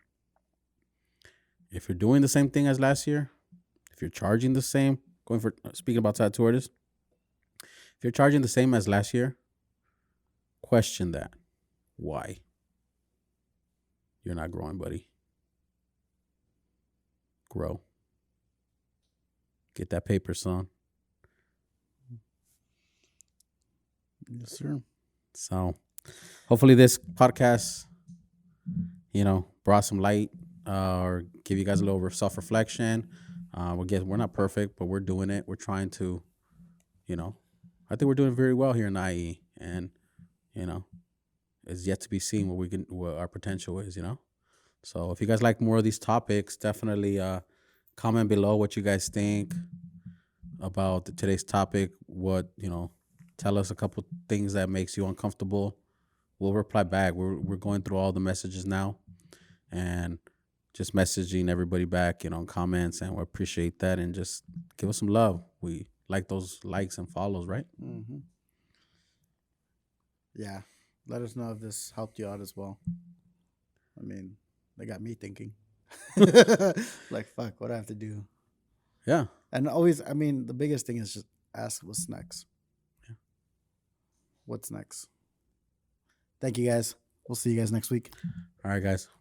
If you're doing the same thing as last year, if you're charging the same, speaking about tattoo artists, if you're charging the same as last year, question that. Why? You're not growing, buddy. Grow. Get that paper, son. Yes, sir. So hopefully this podcast, brought some light, or give you guys a little self-reflection. We're not perfect, but we're doing it. We're trying to, I think we're doing very well here in IE, and, it's yet to be seen what our potential is, So if you guys like more of these topics, definitely comment below what you guys think about today's topic. What, tell us a couple things that makes you uncomfortable. We'll reply back. We're going through all the messages now, and just messaging everybody back, in comments, and we appreciate that. And just give us some love. We like those likes and follows, right? Yeah. Let us know if this helped you out as well. I mean, they got me thinking. Like, fuck, what do I have to do? Yeah. And always, the biggest thing is just ask what's next. Yeah. What's next? Thank you, guys. We'll see you guys next week. All right, guys.